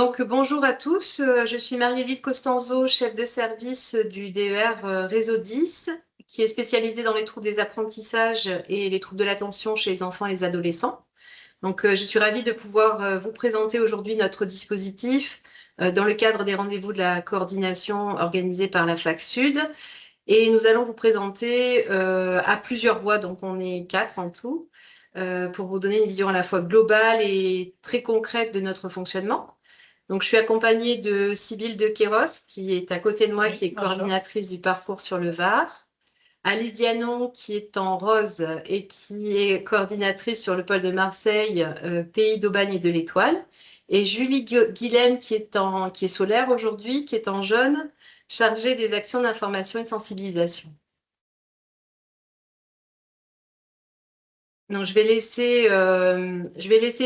Donc, bonjour à tous, je suis Marie-Élise Costanzo, chef de service du DER Réseau 10, qui est spécialisée dans les troubles des apprentissages et les troubles de l'attention chez les enfants et les adolescents. Donc, je suis ravie de pouvoir vous présenter aujourd'hui notre dispositif dans le cadre des rendez-vous de la coordination organisée par la FAC Sud. Et nous allons vous présenter à plusieurs voix, donc on est 4 en tout, pour vous donner une vision à la fois globale et très concrète de notre fonctionnement. Donc, je suis accompagnée de Sybille de Queyros, qui est à côté de moi, qui est Bonjour. coordinatrice du parcours sur le Var. Alice Dianon, qui est en rose et qui est coordinatrice sur le pôle de Marseille, Pays d'Aubagne et de l'Étoile. Et Julie Guilhem, qui est solaire aujourd'hui, qui est en jaune, chargée des actions d'information et de sensibilisation. Donc, je vais laisser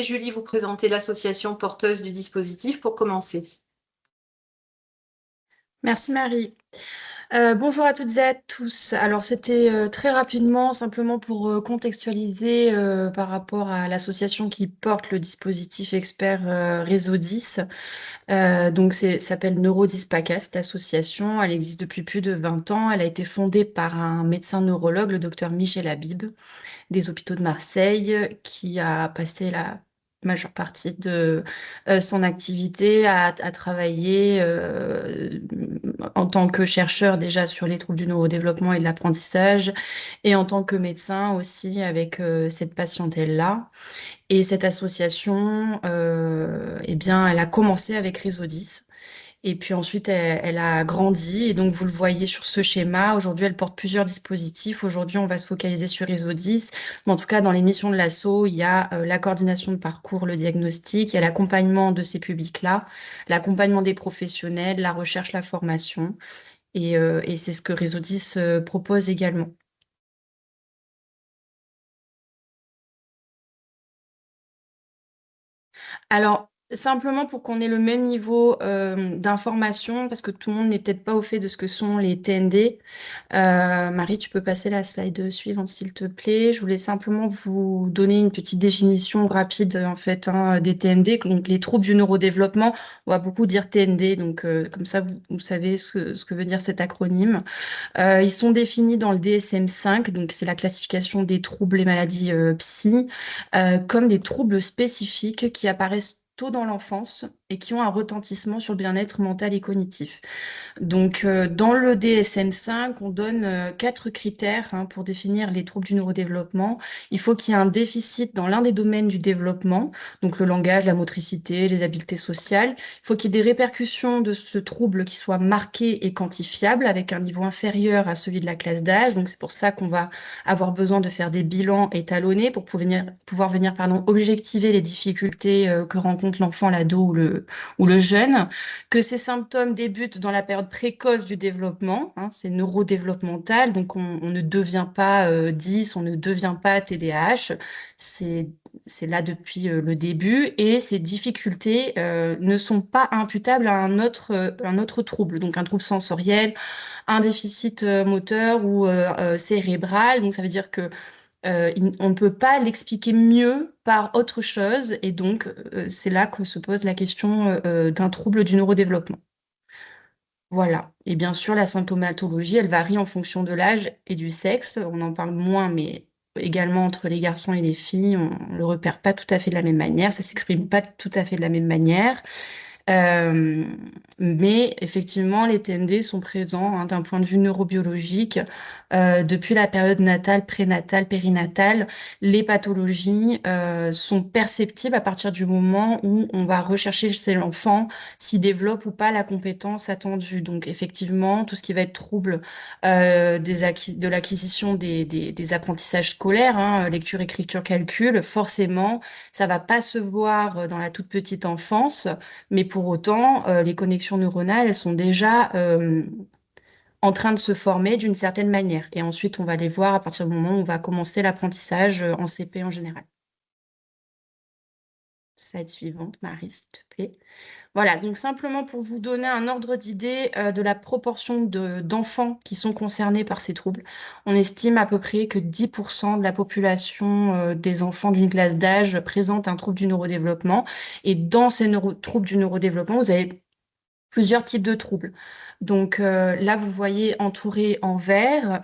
Julie vous présenter l'association porteuse du dispositif pour commencer. Merci Marie. Bonjour à toutes et à tous. Alors c'était très rapidement, simplement pour contextualiser par rapport à l'association qui porte le dispositif expert Réseau 10. Donc ça s'appelle Neuro10 PACA, cette association. Elle existe depuis plus de 20 ans. Elle a été fondée par un médecin neurologue, le docteur Michel Habib, des hôpitaux de Marseille, qui a passé la majeure partie de son activité à travailler en tant que chercheur déjà sur les troubles du neurodéveloppement et de l'apprentissage, et en tant que médecin aussi avec cette patientèle-là. Et cette association, eh bien, elle a commencé avec Réseau 10. Et puis ensuite, elle a grandi. Et donc, vous le voyez sur ce schéma. Aujourd'hui, elle porte plusieurs dispositifs. Aujourd'hui, on va se focaliser sur Réseau 10. Mais en tout cas, dans les missions de l'asso, il y a la coordination de parcours, le diagnostic, il y a l'accompagnement de ces publics-là, l'accompagnement des professionnels, la recherche, la formation. Et c'est ce que Réseau 10 propose également. Alors, simplement pour qu'on ait le même niveau d'information, parce que tout le monde n'est peut-être pas au fait de ce que sont les TND. Marie, tu peux passer la slide suivante, s'il te plaît. Je voulais simplement vous donner une petite définition rapide, en fait, des TND. Donc, les troubles du neurodéveloppement, on va beaucoup dire TND. Donc, comme ça, vous savez ce que veut dire cet acronyme. Ils sont définis dans le DSM-5, donc c'est la classification des troubles et maladies psy, comme des troubles spécifiques qui apparaissent tôt dans l'enfance et qui ont un retentissement sur le bien-être mental et cognitif. Donc, dans le DSM-5, on donne 4 critères pour définir les troubles du neurodéveloppement. Il faut qu'il y ait un déficit dans l'un des domaines du développement, donc le langage, la motricité, les habiletés sociales. Il faut qu'il y ait des répercussions de ce trouble qui soient marquées et quantifiables avec un niveau inférieur à celui de la classe d'âge. Donc, c'est pour ça qu'on va avoir besoin de faire des bilans étalonnés pour pouvoir venir objectiver les difficultés que rencontre l'enfant, l'ado ou le jeune, que ces symptômes débutent dans la période précoce du développement, c'est neurodéveloppemental, donc on ne devient pas 10, on ne devient pas TDAH, c'est là depuis le début, et ces difficultés ne sont pas imputables à un autre trouble, donc un trouble sensoriel, un déficit moteur ou cérébral, donc ça veut dire que on ne peut pas l'expliquer mieux par autre chose, et donc c'est là que se pose la question d'un trouble du neurodéveloppement. Voilà. Et bien sûr, la symptomatologie, elle varie en fonction de l'âge et du sexe. On en parle moins, mais également entre les garçons et les filles, on ne le repère pas tout à fait de la même manière, ça s'exprime pas tout à fait de la même manière. Euh, mais effectivement, les TND sont présents d'un point de vue neurobiologique depuis la période natale, prénatale, périnatale. Les pathologies sont perceptibles à partir du moment où on va rechercher chez l'enfant s'il développe ou pas la compétence attendue. Donc effectivement, tout ce qui va être trouble de l'acquisition des apprentissages scolaires, lecture, écriture, calcul, forcément, ça va pas se voir dans la toute petite enfance, mais pour autant, les connexions neuronales, elles sont déjà en train de se former d'une certaine manière. Et ensuite, on va les voir à partir du moment où on va commencer l'apprentissage en CP en général. Slide suivante, Marie, s'il te plaît. Voilà, donc simplement pour vous donner un ordre d'idée de la proportion d'enfants qui sont concernés par ces troubles, on estime à peu près que 10% de la population des enfants d'une classe d'âge présente un trouble du neurodéveloppement. Et dans ces troubles du neurodéveloppement, vous avez plusieurs types de troubles. Donc là, vous voyez entouré en vert,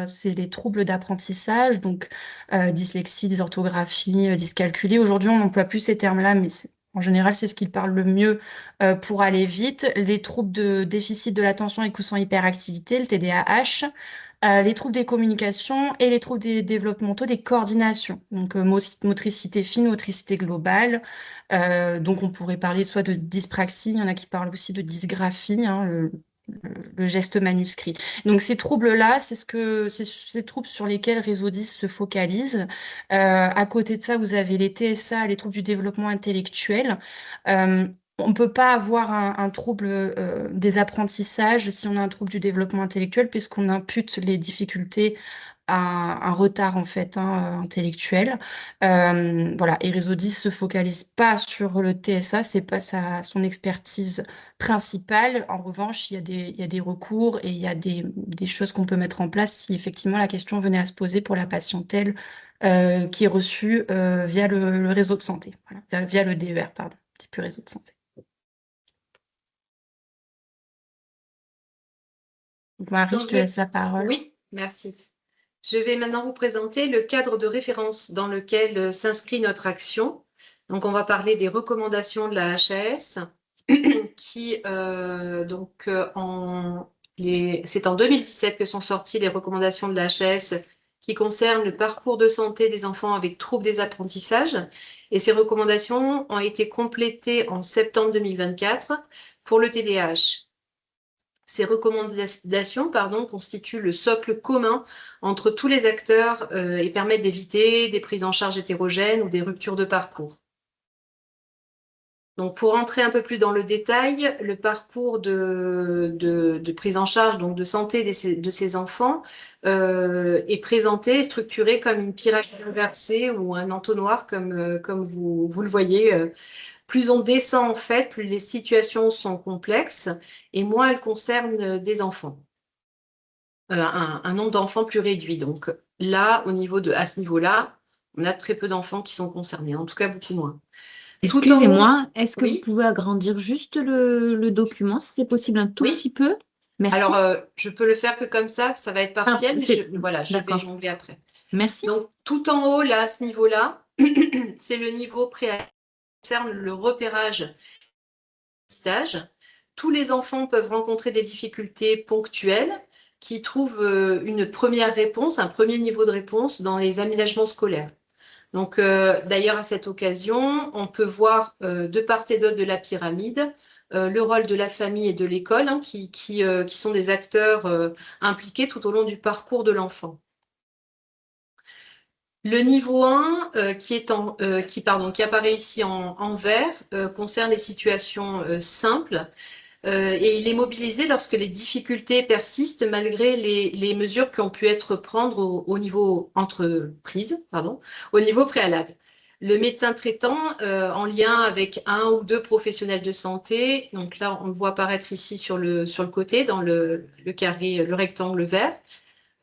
c'est les troubles d'apprentissage, donc dyslexie, dysorthographie, dyscalculie. Aujourd'hui, on n'emploie plus ces termes-là, mais en général, c'est ce qui parle le mieux pour aller vite. Les troubles de déficit de l'attention et sans hyperactivité, le TDAH, les troubles des communications et les troubles des développementaux des coordinations. Donc motricité fine, motricité globale. Donc on pourrait parler soit de dyspraxie, il y en a qui parlent aussi de dysgraphie, hein, le geste manuscrit. Donc ces troubles-là, c'est ces troubles sur lesquels Réseau 10 se focalise. À côté de ça, vous avez les TSA, les troubles du développement intellectuel. On ne peut pas avoir un trouble des apprentissages si on a un trouble du développement intellectuel, puisqu'on impute les difficultés à un retard en fait intellectuel. Voilà, et Réseau 10 se focalise pas sur le TSA, c'est pas son expertise principale. En revanche, il y a des recours et il y a des choses qu'on peut mettre en place si effectivement la question venait à se poser pour la patientèle qui est reçue via le réseau de santé, voilà, via le DER, pardon, petit peu réseau de santé. Donc, Marie, Donc, je te laisse la parole. Oui, merci. Je vais maintenant vous présenter le cadre de référence dans lequel s'inscrit notre action. Donc, on va parler des recommandations de la HAS qui, c'est en 2017 que sont sorties les recommandations de la HAS qui concernent le parcours de santé des enfants avec troubles des apprentissages. Et ces recommandations ont été complétées en septembre 2024 pour le TDAH. Ces recommandations constituent le socle commun entre tous les acteurs et permettent d'éviter des prises en charge hétérogènes ou des ruptures de parcours. Donc, pour entrer un peu plus dans le détail, le parcours de prise en charge, donc de santé de ces enfants, est présenté, structuré comme une pyramide inversée ou un entonnoir, comme vous le voyez. Plus on descend, en fait, plus les situations sont complexes et moins elles concernent des enfants. Un nombre d'enfants plus réduit. Donc là, à ce niveau-là, on a très peu d'enfants qui sont concernés, en tout cas beaucoup moins. Excusez-moi, est-ce que vous Oui, pouvez agrandir juste le document, si c'est possible, un tout oui. petit peu? Merci. Alors, je peux le faire que comme ça va être partiel, mais je vais D'accord. jongler après. Merci. Donc, tout en haut, là, à ce niveau-là, c'est le niveau préalable qui concerne le repérage stage. Tous les enfants peuvent rencontrer des difficultés ponctuelles qui trouvent une première réponse, un premier niveau de réponse dans les aménagements scolaires. Donc, d'ailleurs, à cette occasion, on peut voir de part et d'autre de la pyramide le rôle de la famille et de l'école qui sont des acteurs impliqués tout au long du parcours de l'enfant. Le niveau 1, qui apparaît ici en vert, concerne les situations simples et il est mobilisé lorsque les difficultés persistent malgré les mesures qui ont pu être prises au niveau au niveau préalable. Le médecin traitant, en lien avec un ou deux professionnels de santé, donc là on le voit apparaître ici sur le côté, dans le carré, le rectangle vert,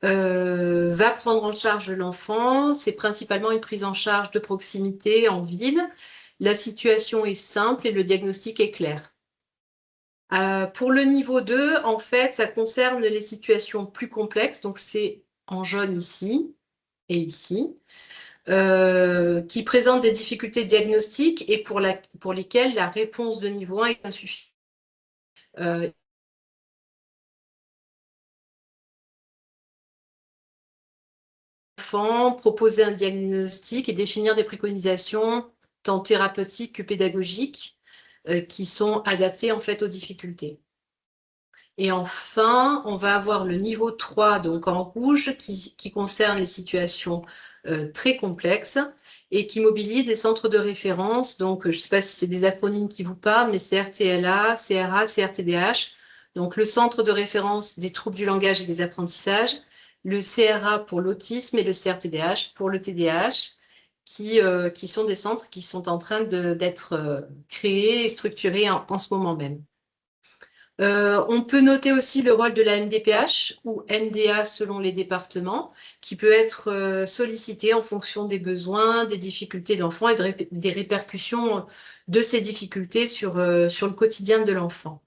va prendre en charge l'enfant. C'est principalement une prise en charge de proximité en ville. La situation est simple et le diagnostic est clair. Pour le niveau 2, en fait, ça concerne les situations plus complexes. Donc, c'est en jaune ici et ici, qui présentent des difficultés diagnostiques et pour lesquelles la réponse de niveau 1 est insuffisante. Proposer un diagnostic et définir des préconisations tant thérapeutiques que pédagogiques qui sont adaptées en fait aux difficultés. Et enfin, on va avoir le niveau 3, donc en rouge, qui concerne les situations très complexes et qui mobilise les centres de référence. Donc, je ne sais pas si c'est des acronymes qui vous parlent, mais CRTLA, CRA, CRTDH. Donc, le centre de référence des troubles du langage et des apprentissages, le CRA pour l'autisme et le CRTDH pour le TDAH. qui sont des centres qui sont en train d'être créés et structurés en ce moment même. On peut noter aussi le rôle de la MDPH ou MDA selon les départements, qui peut être sollicité en fonction des besoins, des difficultés de l'enfant et des répercussions de ces difficultés sur le quotidien de l'enfant.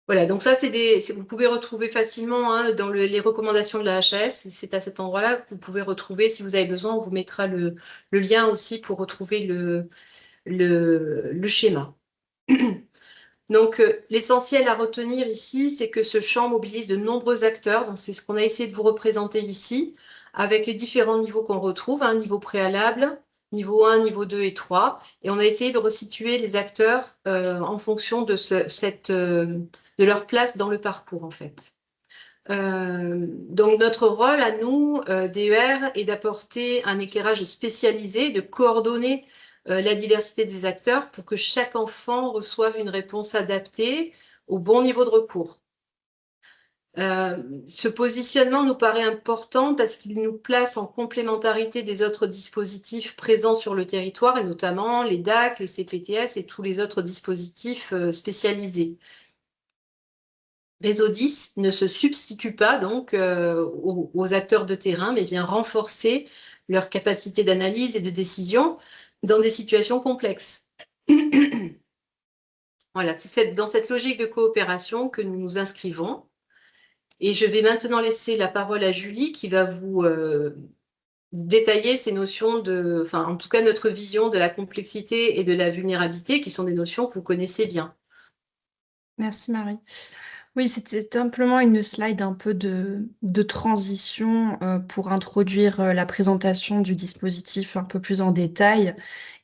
Voilà, donc ça, vous pouvez retrouver facilement hein, dans les recommandations de la HAS. C'est à cet endroit-là que vous pouvez retrouver, si vous avez besoin, on vous mettra le lien aussi pour retrouver le schéma. Donc, l'essentiel à retenir ici, c'est que ce champ mobilise de nombreux acteurs. Donc, c'est ce qu'on a essayé de vous représenter ici, avec les différents niveaux qu'on retrouve, un niveau préalable, niveau 1, niveau 2 et 3. Et on a essayé de resituer les acteurs en fonction de leur place dans le parcours, en fait. Donc, notre rôle à nous, DER, est d'apporter un éclairage spécialisé, de coordonner la diversité des acteurs pour que chaque enfant reçoive une réponse adaptée au bon niveau de recours. Ce positionnement nous paraît important parce qu'il nous place en complémentarité des autres dispositifs présents sur le territoire, et notamment les DAC, les CPTS et tous les autres dispositifs spécialisés. Réseau 10 ne se substitue pas donc aux acteurs de terrain, mais vient renforcer leur capacité d'analyse et de décision dans des situations complexes. Voilà, c'est dans cette logique de coopération que nous nous inscrivons. Et je vais maintenant laisser la parole à Julie qui va vous détailler ces notions enfin en tout cas notre vision de la complexité et de la vulnérabilité, qui sont des notions que vous connaissez bien. Merci Marie. Oui, c'était simplement une slide un peu de transition pour introduire la présentation du dispositif un peu plus en détail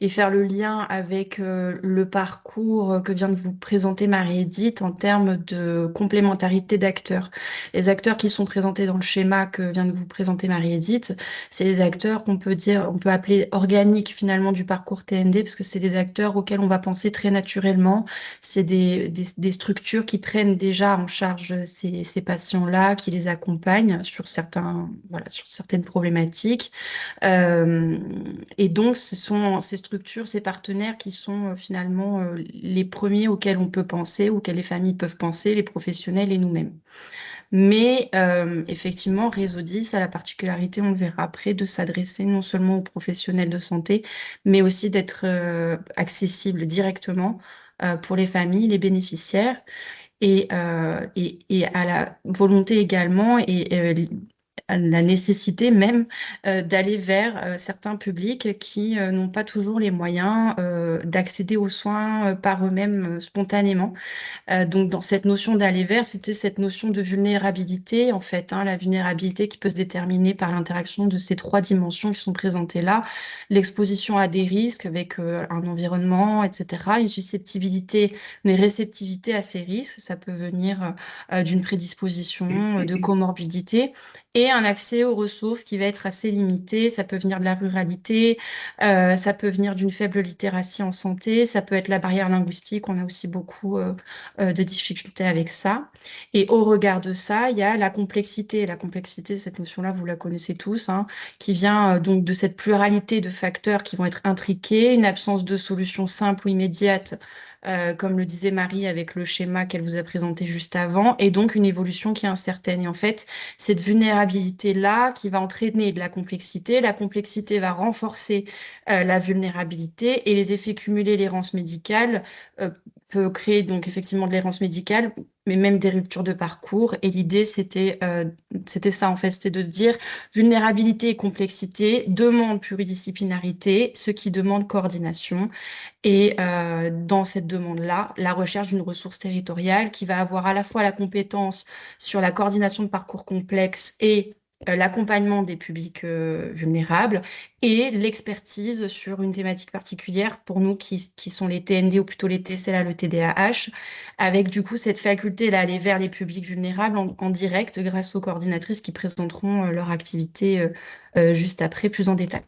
et faire le lien avec le parcours que vient de vous présenter Marie-Édith en termes de complémentarité d'acteurs. Les acteurs qui sont présentés dans le schéma que vient de vous présenter Marie-Édith, c'est les acteurs on peut appeler organiques finalement du parcours TND, parce que c'est des acteurs auxquels on va penser très naturellement. C'est des structures qui prennent déjà en charge ces patients-là, qui les accompagnent sur certaines problématiques. Et donc, ce sont ces structures, ces partenaires qui sont finalement les premiers auxquels on peut penser, auxquels les familles peuvent penser, les professionnels et nous-mêmes. Mais effectivement, Réseau 10 a la particularité, on le verra après, de s'adresser non seulement aux professionnels de santé, mais aussi d'être accessible directement pour les familles, les bénéficiaires, et à la volonté également et à la nécessité même d'aller vers certains publics qui n'ont pas toujours les moyens d'accéder aux soins par eux-mêmes spontanément. Donc, dans cette notion d'aller vers, c'était cette notion de vulnérabilité, en fait, hein, la vulnérabilité qui peut se déterminer par l'interaction de ces trois dimensions qui sont présentées là, l'exposition à des risques avec un environnement, etc., une susceptibilité, une réceptivité à ces risques, ça peut venir d'une prédisposition, de comorbidité, et un accès aux ressources qui va être assez limité, ça peut venir de la ruralité, ça peut venir d'une faible littératie en santé, ça peut être la barrière linguistique, on a aussi beaucoup de difficultés avec ça. Et au regard de ça, il y a la complexité. La complexité, cette notion-là, vous la connaissez tous, hein, qui vient donc de cette pluralité de facteurs qui vont être intriqués, une absence de solution simple ou immédiate, comme le disait Marie avec le schéma qu'elle vous a présenté juste avant, et donc une évolution qui est incertaine. Et en fait, cette vulnérabilité-là qui va entraîner de la complexité va renforcer la vulnérabilité, et les effets cumulés, l'errance médicale, peut créer donc effectivement de l'errance médicale, mais même des ruptures de parcours. Et l'idée, c'était ça en fait, c'était de dire vulnérabilité et complexité demandent pluridisciplinarité, ce qui demande coordination. Et dans cette demande-là, la recherche d'une ressource territoriale qui va avoir à la fois la compétence sur la coordination de parcours complexes et l'accompagnement des publics vulnérables, et l'expertise sur une thématique particulière pour nous qui sont les TND, ou plutôt les TCLA, le TDAH, avec du coup cette faculté d'aller vers les publics vulnérables en direct grâce aux coordinatrices qui présenteront leur activité juste après, plus en détail.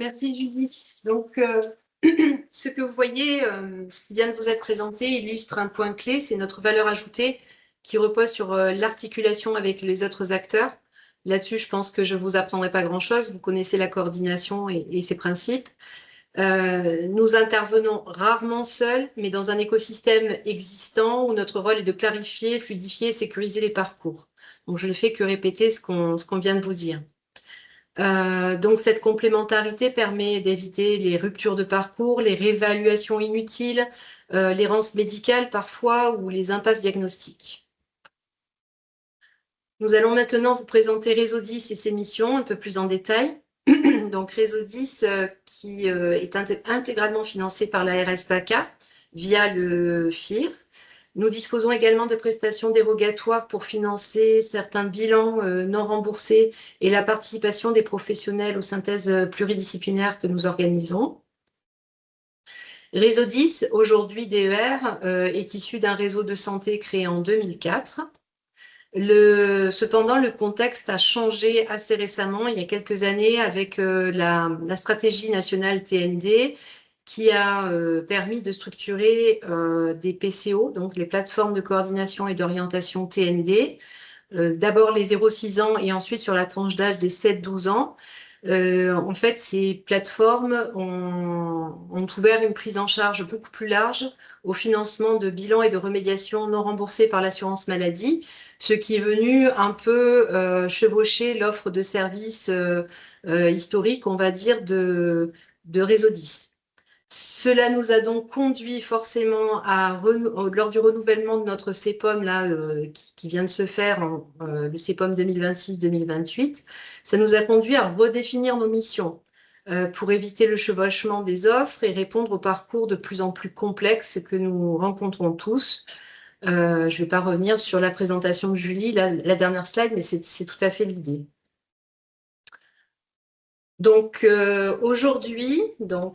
Merci Julie. Donc, ce que vous voyez, ce qui vient de vous être présenté, illustre un point clé, c'est notre valeur ajoutée qui repose sur l'articulation avec les autres acteurs. Là-dessus, je pense que je ne vous apprendrai pas grand-chose. Vous connaissez la coordination et ses principes. Nous intervenons rarement seuls, mais dans un écosystème existant où notre rôle est de clarifier, fluidifier et sécuriser les parcours. Donc, je ne fais que répéter ce qu'on vient de vous dire. Donc, cette complémentarité permet d'éviter les ruptures de parcours, les réévaluations inutiles, l'errance médicale parfois ou les impasses diagnostiques. Nous allons maintenant vous présenter Réseau 10 et ses missions un peu plus en détail. Donc, Réseau 10 qui est intégralement financé par la RSPACA via le FIR. Nous disposons également de prestations dérogatoires pour financer certains bilans non remboursés et la participation des professionnels aux synthèses pluridisciplinaires que nous organisons. Réseau 10, aujourd'hui DER, est issu d'un réseau de santé créé en 2004. Cependant, le contexte a changé assez récemment, il y a quelques années, avec la stratégie nationale TND qui a permis de structurer des PCO, donc les plateformes de coordination et d'orientation TND, d'abord les 0-6 ans et ensuite sur la tranche d'âge des 7-12 ans. En fait, ces plateformes ont ouvert une prise en charge beaucoup plus large au financement de bilans et de remédiation non remboursés par l'assurance maladie, ce qui est venu un peu chevaucher l'offre de services historique, on va dire, de Réseau 10. Cela nous a donc conduit forcément lors du renouvellement de notre CEPOM là, qui vient de se faire, le CEPOM 2026-2028, ça nous a conduit à redéfinir nos missions pour éviter le chevauchement des offres et répondre aux parcours de plus en plus complexes que nous rencontrons tous. Je ne vais pas revenir sur la présentation de Julie, la dernière slide, mais c'est tout à fait l'idée. Donc aujourd'hui,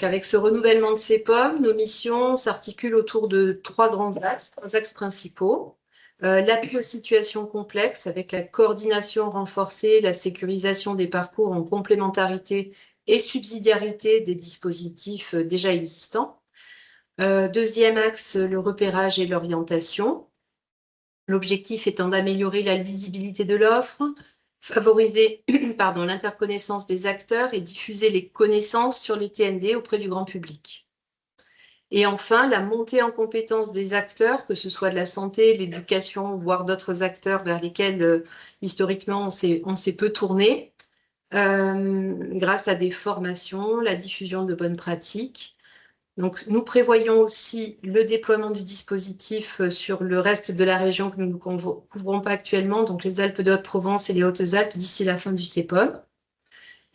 avec ce renouvellement de CEPOM, nos missions s'articulent autour de trois axes principaux. L'appui aux situations complexes avec la coordination renforcée, la sécurisation des parcours en complémentarité et subsidiarité des dispositifs déjà existants. Deuxième axe, le repérage et l'orientation. L'objectif étant d'améliorer la lisibilité de l'offre, favoriser l'interconnaissance des acteurs et diffuser les connaissances sur les TND auprès du grand public. Et enfin, la montée en compétence des acteurs, que ce soit de la santé, l'éducation, voire d'autres acteurs vers lesquels historiquement on s'est peu tourné, grâce à des formations, la diffusion de bonnes pratiques. Donc, nous prévoyons aussi le déploiement du dispositif sur le reste de la région que nous ne couvrons pas actuellement, donc les Alpes de Haute-Provence et les Hautes-Alpes d'ici la fin du CEPOM.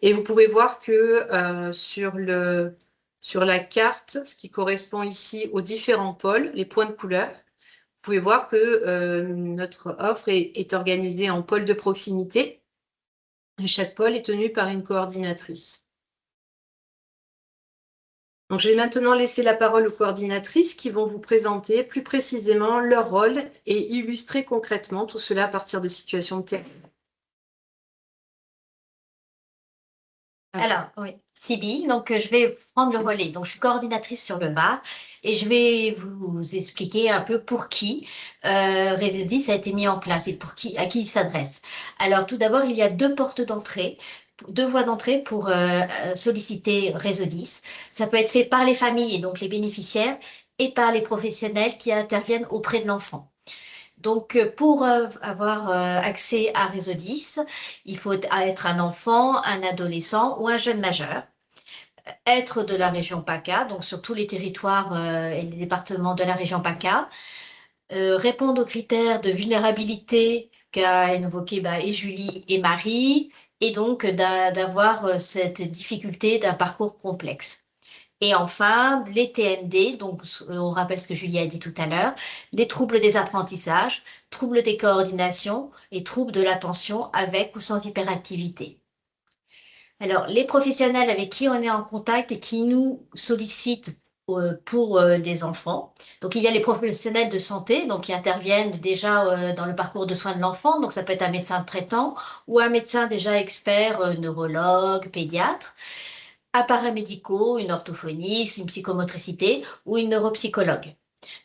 Et vous pouvez voir que sur la carte, ce qui correspond ici aux différents pôles, les points de couleur, vous pouvez voir que notre offre est organisée en pôles de proximité et chaque pôle est tenu par une coordinatrice. Donc, je vais maintenant laisser la parole aux coordinatrices qui vont vous présenter plus précisément leur rôle et illustrer concrètement tout cela à partir de situations de terrain. Alors, oui, Sybille, donc je vais prendre le relais. Donc, je suis coordinatrice sur le Var et je vais vous expliquer un peu pour qui Réseau 10 a été mis en place et à qui il s'adresse. Alors, tout d'abord, il y a deux portes d'entrée. Deux voies d'entrée pour solliciter Réseau 10. Ça peut être fait par les familles et donc les bénéficiaires et par les professionnels qui interviennent auprès de l'enfant. Donc, pour avoir accès à Réseau 10, il faut être un enfant, un adolescent ou un jeune majeur, être de la région PACA, donc sur tous les territoires et les départements de la région PACA, répondre aux critères de vulnérabilité qu'a évoqué et Julie et Marie, et donc d'avoir cette difficulté d'un parcours complexe. Et enfin, les TND, donc on rappelle ce que Julie a dit tout à l'heure, les troubles des apprentissages, troubles des coordinations et troubles de l'attention avec ou sans hyperactivité. Alors, les professionnels avec qui on est en contact et qui nous sollicitent pour des enfants. Donc, il y a les professionnels de santé donc, qui interviennent déjà dans le parcours de soins de l'enfant. Donc, ça peut être un médecin traitant ou un médecin déjà expert, neurologue, pédiatre, un paramédicaux, une orthophoniste, une psychomotricité ou une neuropsychologue.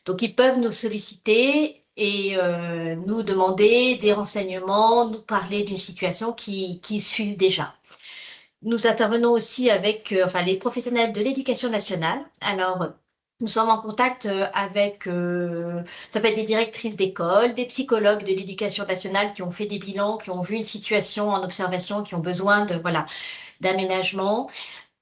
Donc, ils peuvent nous solliciter et nous demander des renseignements, nous parler d'une situation qui suit déjà. Nous intervenons aussi avec les professionnels de l'éducation nationale. Alors, nous sommes en contact avec, ça peut être des directrices d'école, des psychologues de l'éducation nationale qui ont fait des bilans, qui ont vu une situation en observation, qui ont besoin de, voilà, d'aménagement,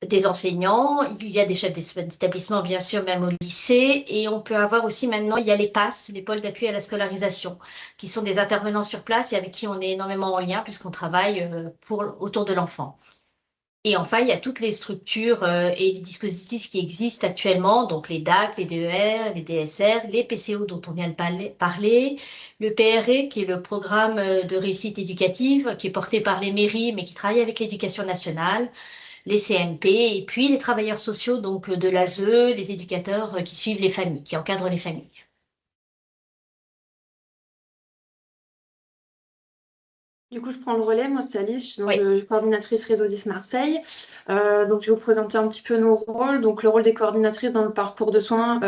des enseignants. Il y a des chefs d'établissement, bien sûr, même au lycée. Et on peut avoir aussi maintenant, il y a les PAS, les pôles d'appui à la scolarisation, qui sont des intervenants sur place et avec qui on est énormément en lien puisqu'on travaille autour de l'enfant. Et enfin, il y a toutes les structures et les dispositifs qui existent actuellement, donc les DAC, les DER, les DSR, les PCO dont on vient de parler, le PRE qui est le programme de réussite éducative qui est porté par les mairies mais qui travaille avec l'éducation nationale, les CMP et puis les travailleurs sociaux donc de l'ASE, les éducateurs qui suivent les familles, qui encadrent les familles. Du coup, je prends le relais. Moi, c'est Alice, je suis donc, Oui. coordinatrice Réseau 10 Marseille. Donc, je vais vous présenter un petit peu nos rôles. Donc, le rôle des coordinatrices dans le parcours de soins,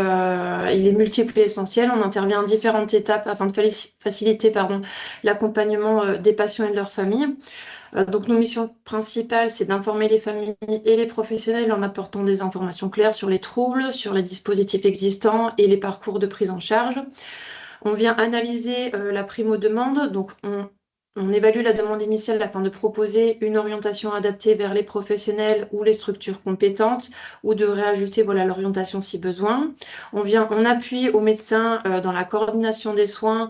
il est multiple et essentiel. On intervient à différentes étapes afin de faciliter l'accompagnement des patients et de leurs familles. Donc, nos missions principales, c'est d'informer les familles et les professionnels en apportant des informations claires sur les troubles, sur les dispositifs existants et les parcours de prise en charge. On vient analyser la primo-demande, donc on évalue la demande initiale afin de proposer une orientation adaptée vers les professionnels ou les structures compétentes ou de réajuster l'orientation si besoin. On appuie aux médecins dans la coordination des soins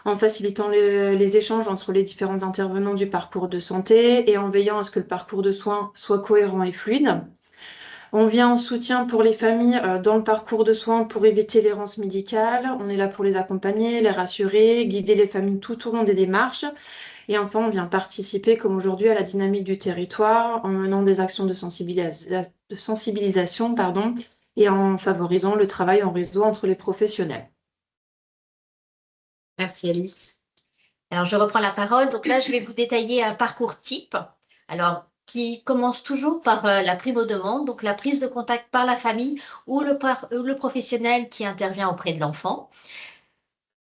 en facilitant les échanges entre les différents intervenants du parcours de santé et en veillant à ce que le parcours de soins soit cohérent et fluide. On vient en soutien pour les familles dans le parcours de soins pour éviter l'errance médicale. On est là pour les accompagner, les rassurer, guider les familles tout au long des démarches. Et enfin, on vient participer, comme aujourd'hui, à la dynamique du territoire en menant des actions de sensibilisation, et en favorisant le travail en réseau entre les professionnels. Merci Alice. Alors, je reprends la parole. Donc là, je vais vous détailler un parcours type. Alors, qui commence toujours par la primo-demande, donc la prise de contact par la famille ou le professionnel qui intervient auprès de l'enfant.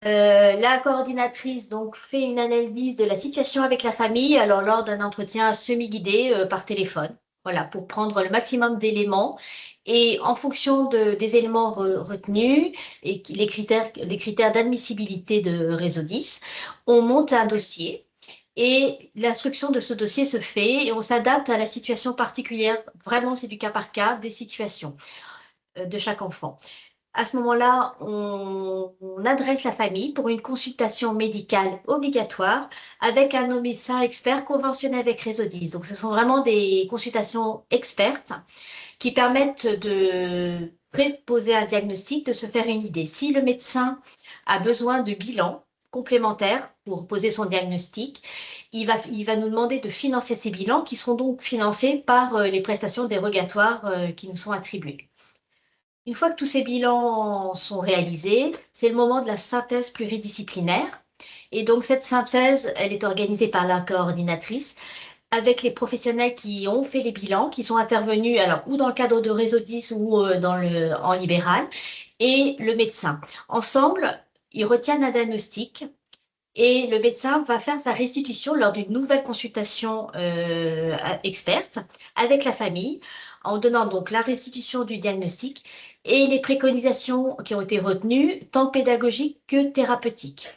La coordinatrice donc fait une analyse de la situation avec la famille, alors lors d'un entretien semi-guidé par téléphone, voilà, pour prendre le maximum d'éléments. Et en fonction des éléments retenus et les critères d'admissibilité de Réseau 10, on monte un dossier. Et l'instruction de ce dossier se fait et on s'adapte à la situation particulière. Vraiment, c'est du cas par cas des situations de chaque enfant. À ce moment-là, on adresse la famille pour une consultation médicale obligatoire avec un médecin expert conventionné avec Réseau 10. Donc, ce sont vraiment des consultations expertes qui permettent de préposer un diagnostic, de se faire une idée. Si le médecin a besoin de bilan complémentaire pour poser son diagnostic, il va nous demander de financer ces bilans qui seront donc financés par les prestations dérogatoires qui nous sont attribuées. Une fois que tous ces bilans sont réalisés, c'est le moment de la synthèse pluridisciplinaire. Et donc, cette synthèse, elle est organisée par la coordinatrice avec les professionnels qui ont fait les bilans, qui sont intervenus alors ou dans le cadre de Réseau 10 ou en libéral, et le médecin. Ensemble, ils retiennent un diagnostic et le médecin va faire sa restitution lors d'une nouvelle consultation experte avec la famille, en donnant donc la restitution du diagnostic et les préconisations qui ont été retenues, tant pédagogiques que thérapeutiques.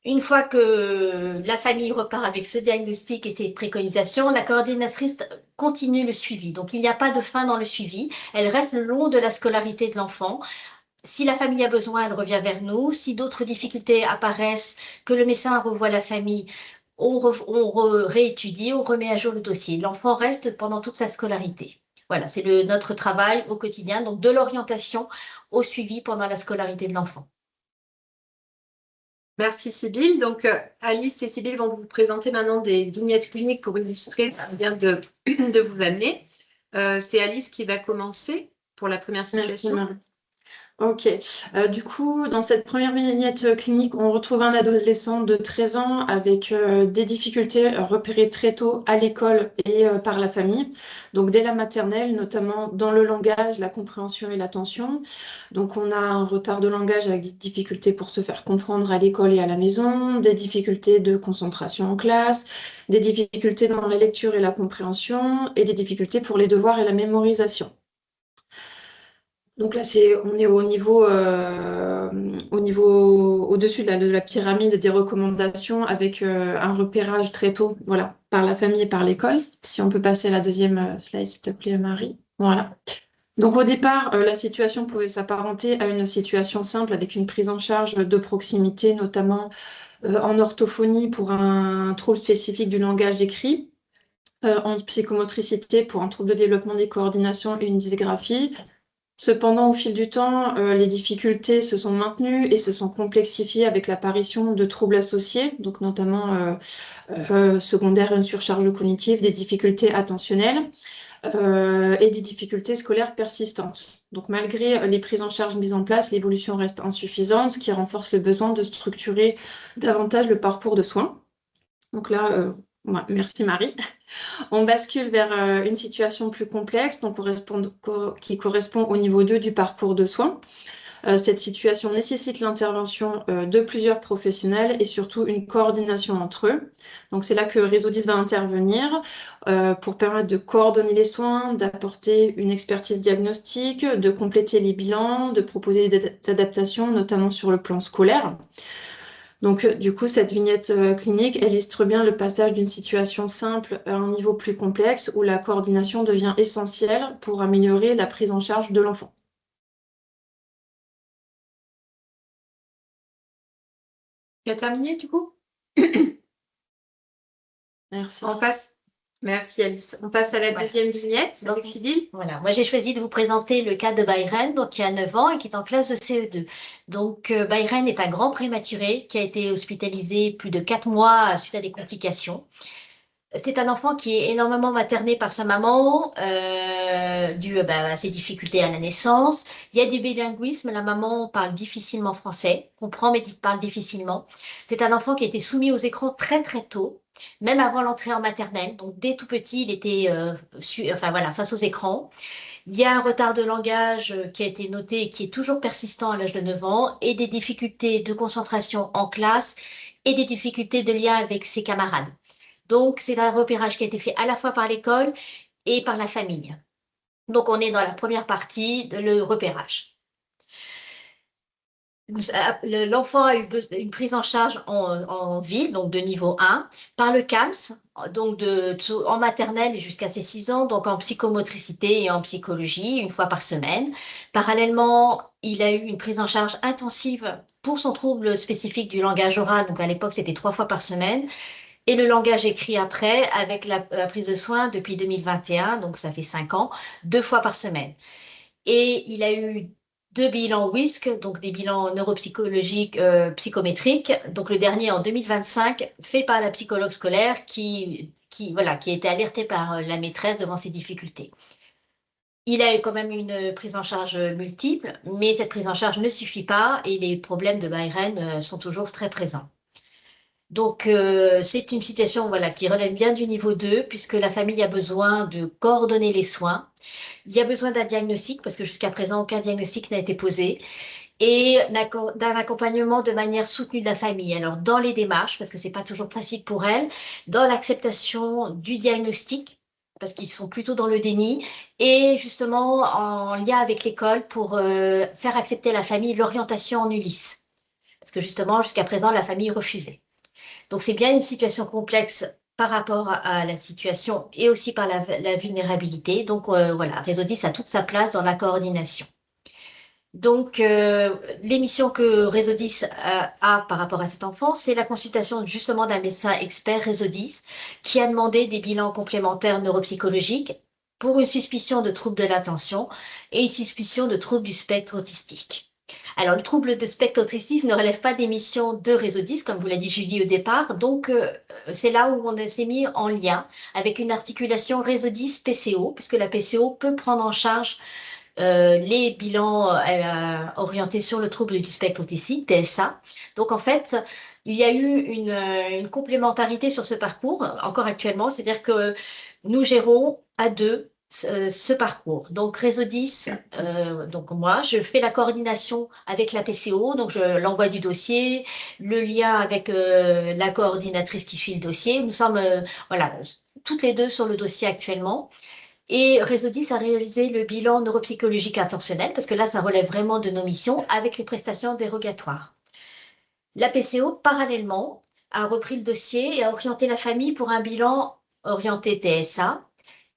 Une fois que la famille repart avec ce diagnostic et ses préconisations, la coordinatrice continue le suivi. Donc, il n'y a pas de fin dans le suivi. Elle reste le long de la scolarité de l'enfant. Si la famille a besoin, elle revient vers nous. Si d'autres difficultés apparaissent, que le médecin revoit la famille, on réétudie, on remet à jour le dossier. L'enfant reste pendant toute sa scolarité. Voilà, c'est notre travail au quotidien, donc de l'orientation au suivi pendant la scolarité de l'enfant. Merci Sybille. Donc Alice et Sybille vont vous présenter maintenant des vignettes cliniques pour illustrer ce qu'on vient de vous amener. C'est Alice qui va commencer pour la première situation. Merci Marie. Ok. Du coup, dans cette première vignette clinique, on retrouve un adolescent de 13 ans avec des difficultés repérées très tôt à l'école et par la famille. Donc, dès la maternelle, notamment dans le langage, la compréhension et l'attention. Donc, on a un retard de langage avec des difficultés pour se faire comprendre à l'école et à la maison, des difficultés de concentration en classe, des difficultés dans la lecture et la compréhension et des difficultés pour les devoirs et la mémorisation. Donc là, on est au niveau au-dessus de la pyramide des recommandations avec un repérage très tôt, voilà, par la famille et par l'école. Si on peut passer à la deuxième slide, s'il te plaît, Marie. Voilà. Donc au départ, la situation pouvait s'apparenter à une situation simple avec une prise en charge de proximité, notamment en orthophonie pour un trouble spécifique du langage écrit, en psychomotricité pour un trouble de développement des coordinations et une dysgraphie. Cependant, au fil du temps, les difficultés se sont maintenues et se sont complexifiées avec l'apparition de troubles associés, donc notamment secondaires à une surcharge cognitive, des difficultés attentionnelles et des difficultés scolaires persistantes. Donc, malgré les prises en charge mises en place, l'évolution reste insuffisante, ce qui renforce le besoin de structurer davantage le parcours de soins. Donc là, ouais, merci Marie. On bascule vers une situation plus complexe, donc qui correspond au niveau 2 du parcours de soins. Cette situation nécessite l'intervention de plusieurs professionnels et surtout une coordination entre eux. Donc c'est là que Réseau 10 va intervenir pour permettre de coordonner les soins, d'apporter une expertise diagnostique, de compléter les bilans, de proposer des adaptations, notamment sur le plan scolaire. Donc, du coup, cette vignette clinique, elle illustre bien le passage d'une situation simple à un niveau plus complexe où la coordination devient essentielle pour améliorer la prise en charge de l'enfant. Tu as terminé du coup? Merci. On passe. Merci Alice. On passe à la Voilà. deuxième vignette, donc Sybille. Voilà, moi j'ai choisi de vous présenter le cas de Byron, donc qui a 9 ans et qui est en classe de CE2. Donc Byron est un grand prématuré qui a été hospitalisé plus de 4 mois suite à des complications. C'est un enfant qui est énormément materné par sa maman, dû à ses difficultés à la naissance. Il y a du bilinguisme, la maman parle difficilement français, comprend mais parle difficilement. C'est un enfant qui a été soumis aux écrans très très tôt, même avant l'entrée en maternelle. Donc dès tout petit, il était face aux écrans. Il y a un retard de langage qui a été noté et qui est toujours persistant à l'âge de 9 ans, et des difficultés de concentration en classe et des difficultés de lien avec ses camarades. Donc, c'est un repérage qui a été fait à la fois par l'école et par la famille. Donc, on est dans la première partie de le repérage. L'enfant a eu une prise en charge en ville, donc de niveau 1, par le CAMS, donc en maternelle jusqu'à ses 6 ans, donc en psychomotricité et en psychologie, une fois par semaine. Parallèlement, il a eu une prise en charge intensive pour son trouble spécifique du langage oral, donc à l'époque, c'était 3 fois par semaine. Et le langage écrit après, avec la prise de soins depuis 2021, donc ça fait 5 ans, 2 fois par semaine. Et il a eu 2 bilans WISC, donc des bilans neuropsychologiques, psychométriques. Donc le dernier en 2025, fait par la psychologue scolaire qui a été alertée par la maîtresse devant ses difficultés. Il a eu quand même une prise en charge multiple, mais cette prise en charge ne suffit pas et les problèmes de Byron sont toujours très présents. Donc, c'est une situation qui relève bien du niveau 2, puisque la famille a besoin de coordonner les soins. Il y a besoin d'un diagnostic, parce que jusqu'à présent, aucun diagnostic n'a été posé, et d'un accompagnement de manière soutenue de la famille. Alors, dans les démarches, parce que c'est pas toujours facile pour elle, dans l'acceptation du diagnostic, parce qu'ils sont plutôt dans le déni, et justement en lien avec l'école pour faire accepter à la famille l'orientation en Ulysse. Parce que justement, jusqu'à présent, la famille refusait. Donc, c'est bien une situation complexe par rapport à la situation et aussi par la vulnérabilité. Donc, Réseau 10 a toute sa place dans la coordination. Donc, l'émission que Réseau 10 a par rapport à cet enfant, c'est la consultation justement d'un médecin expert Réseau 10 qui a demandé des bilans complémentaires neuropsychologiques pour une suspicion de trouble de l'attention et une suspicion de trouble du spectre autistique. Alors, le trouble de spectre autistique ne relève pas des missions de Réseau 10, comme vous l'a dit Julie au départ. Donc, c'est là où on s'est mis en lien avec une articulation Réseau 10 PCO, puisque la PCO peut prendre en charge les bilans orientés sur le trouble du spectre autistique, TSA. Donc en fait, il y a eu une complémentarité sur ce parcours, encore actuellement, c'est-à-dire que nous gérons à deux ce parcours. Donc Réseau 10, donc moi, je fais la coordination avec la PCO, donc je l'envoie du dossier, le lien avec la coordinatrice qui suit le dossier. Nous sommes voilà, toutes les deux sur le dossier actuellement. Et Réseau 10 a réalisé le bilan neuropsychologique intentionnel, parce que là, ça relève vraiment de nos missions, avec les prestations dérogatoires. La PCO, parallèlement, a repris le dossier et a orienté la famille pour un bilan orienté TSA.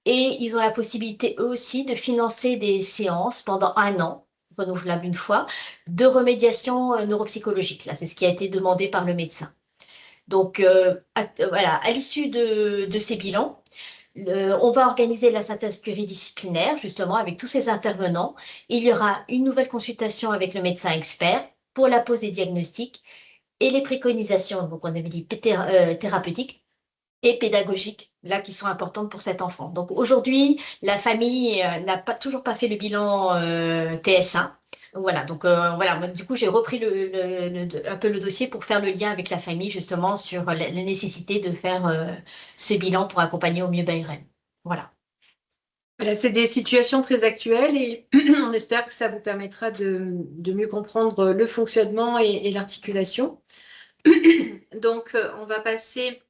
Et ils ont la possibilité, eux aussi, de financer des séances pendant 1 an, renouvelables une fois, de remédiation neuropsychologique. Là, c'est ce qui a été demandé par le médecin. Donc, voilà, à l'issue de ces bilans, on va organiser la synthèse pluridisciplinaire, justement, avec tous ces intervenants. Il y aura une nouvelle consultation avec le médecin expert pour la pose des diagnostics et les préconisations, donc on avait dit thérapeutiques et pédagogiques, là, qui sont importantes pour cet enfant. Donc aujourd'hui, la famille n'a toujours pas fait le bilan TSA. Voilà, donc voilà, moi, du coup, j'ai repris un peu le dossier pour faire le lien avec la famille, justement, sur la nécessité de faire ce bilan pour accompagner au mieux Bayren. Voilà. Voilà, c'est des situations très actuelles et on espère que ça vous permettra de mieux comprendre le fonctionnement et l'articulation. Donc, on va passer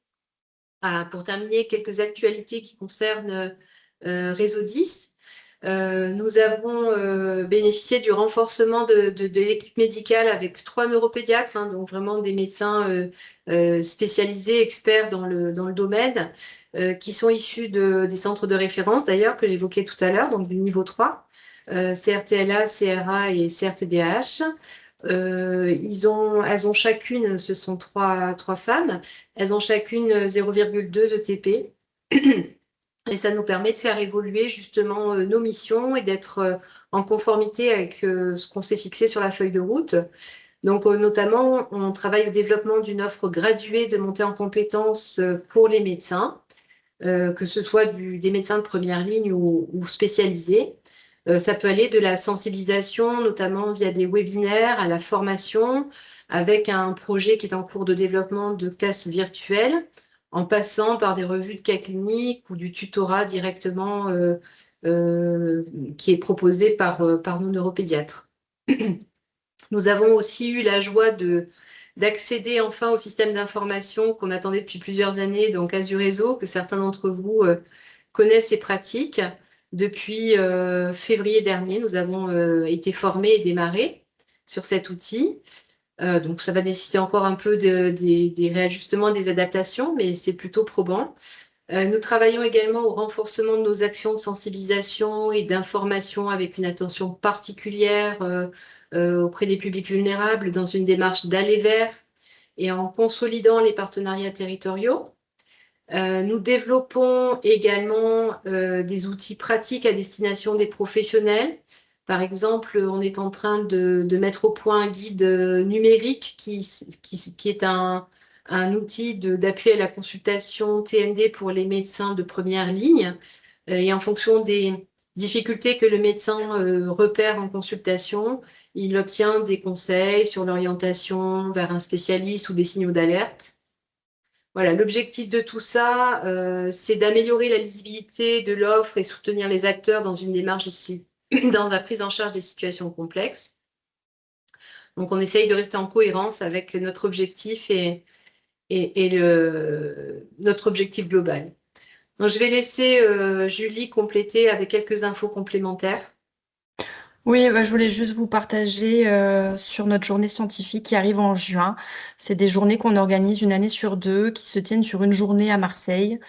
pour terminer, quelques actualités qui concernent Réseau 10. Nous avons bénéficié du renforcement de l'équipe médicale avec 3 neuropédiatres, hein, donc vraiment des médecins spécialisés, experts dans le domaine, qui sont issus des centres de référence d'ailleurs que j'évoquais tout à l'heure, donc du niveau 3, CRTLA, CRA et CRTDH. Elles ont chacune, ce sont trois femmes, elles ont chacune 0,2 ETP. Et ça nous permet de faire évoluer justement nos missions et d'être en conformité avec ce qu'on s'est fixé sur la feuille de route. Donc notamment, on travaille au développement d'une offre graduée de montée en compétences pour les médecins, que ce soit des médecins de première ligne ou spécialisés. Ça peut aller de la sensibilisation, notamment via des webinaires, à la formation, avec un projet qui est en cours de développement de classes virtuelles, en passant par des revues de cas cliniques ou du tutorat directement qui est proposé par nos neuropédiatres. Nous avons aussi eu la joie d'accéder enfin au système d'information qu'on attendait depuis plusieurs années, donc Azurezo, que certains d'entre vous connaissent et pratiquent. Depuis février dernier, nous avons été formés et démarrés sur cet outil. Donc, ça va nécessiter encore un peu des réajustements, des adaptations, mais c'est plutôt probant. Nous travaillons également au renforcement de nos actions de sensibilisation et d'information avec une attention particulière auprès des publics vulnérables dans une démarche d'aller vers et en consolidant les partenariats territoriaux. Nous développons également des outils pratiques à destination des professionnels. Par exemple, on est en train de mettre au point un guide numérique qui est un outil d'appui à la consultation TND pour les médecins de première ligne. Et en fonction des difficultés que le médecin repère en consultation, il obtient des conseils sur l'orientation vers un spécialiste ou des signaux d'alerte. Voilà, l'objectif de tout ça, c'est d'améliorer la lisibilité de l'offre et soutenir les acteurs dans une démarche dans la prise en charge des situations complexes. Donc, on essaye de rester en cohérence avec notre objectif et notre objectif global. Donc, je vais laisser Julie compléter avec quelques infos complémentaires. Oui, je voulais juste vous partager sur notre journée scientifique qui arrive en juin. C'est des journées qu'on organise 1 année sur 2, qui se tiennent sur une journée à Marseille.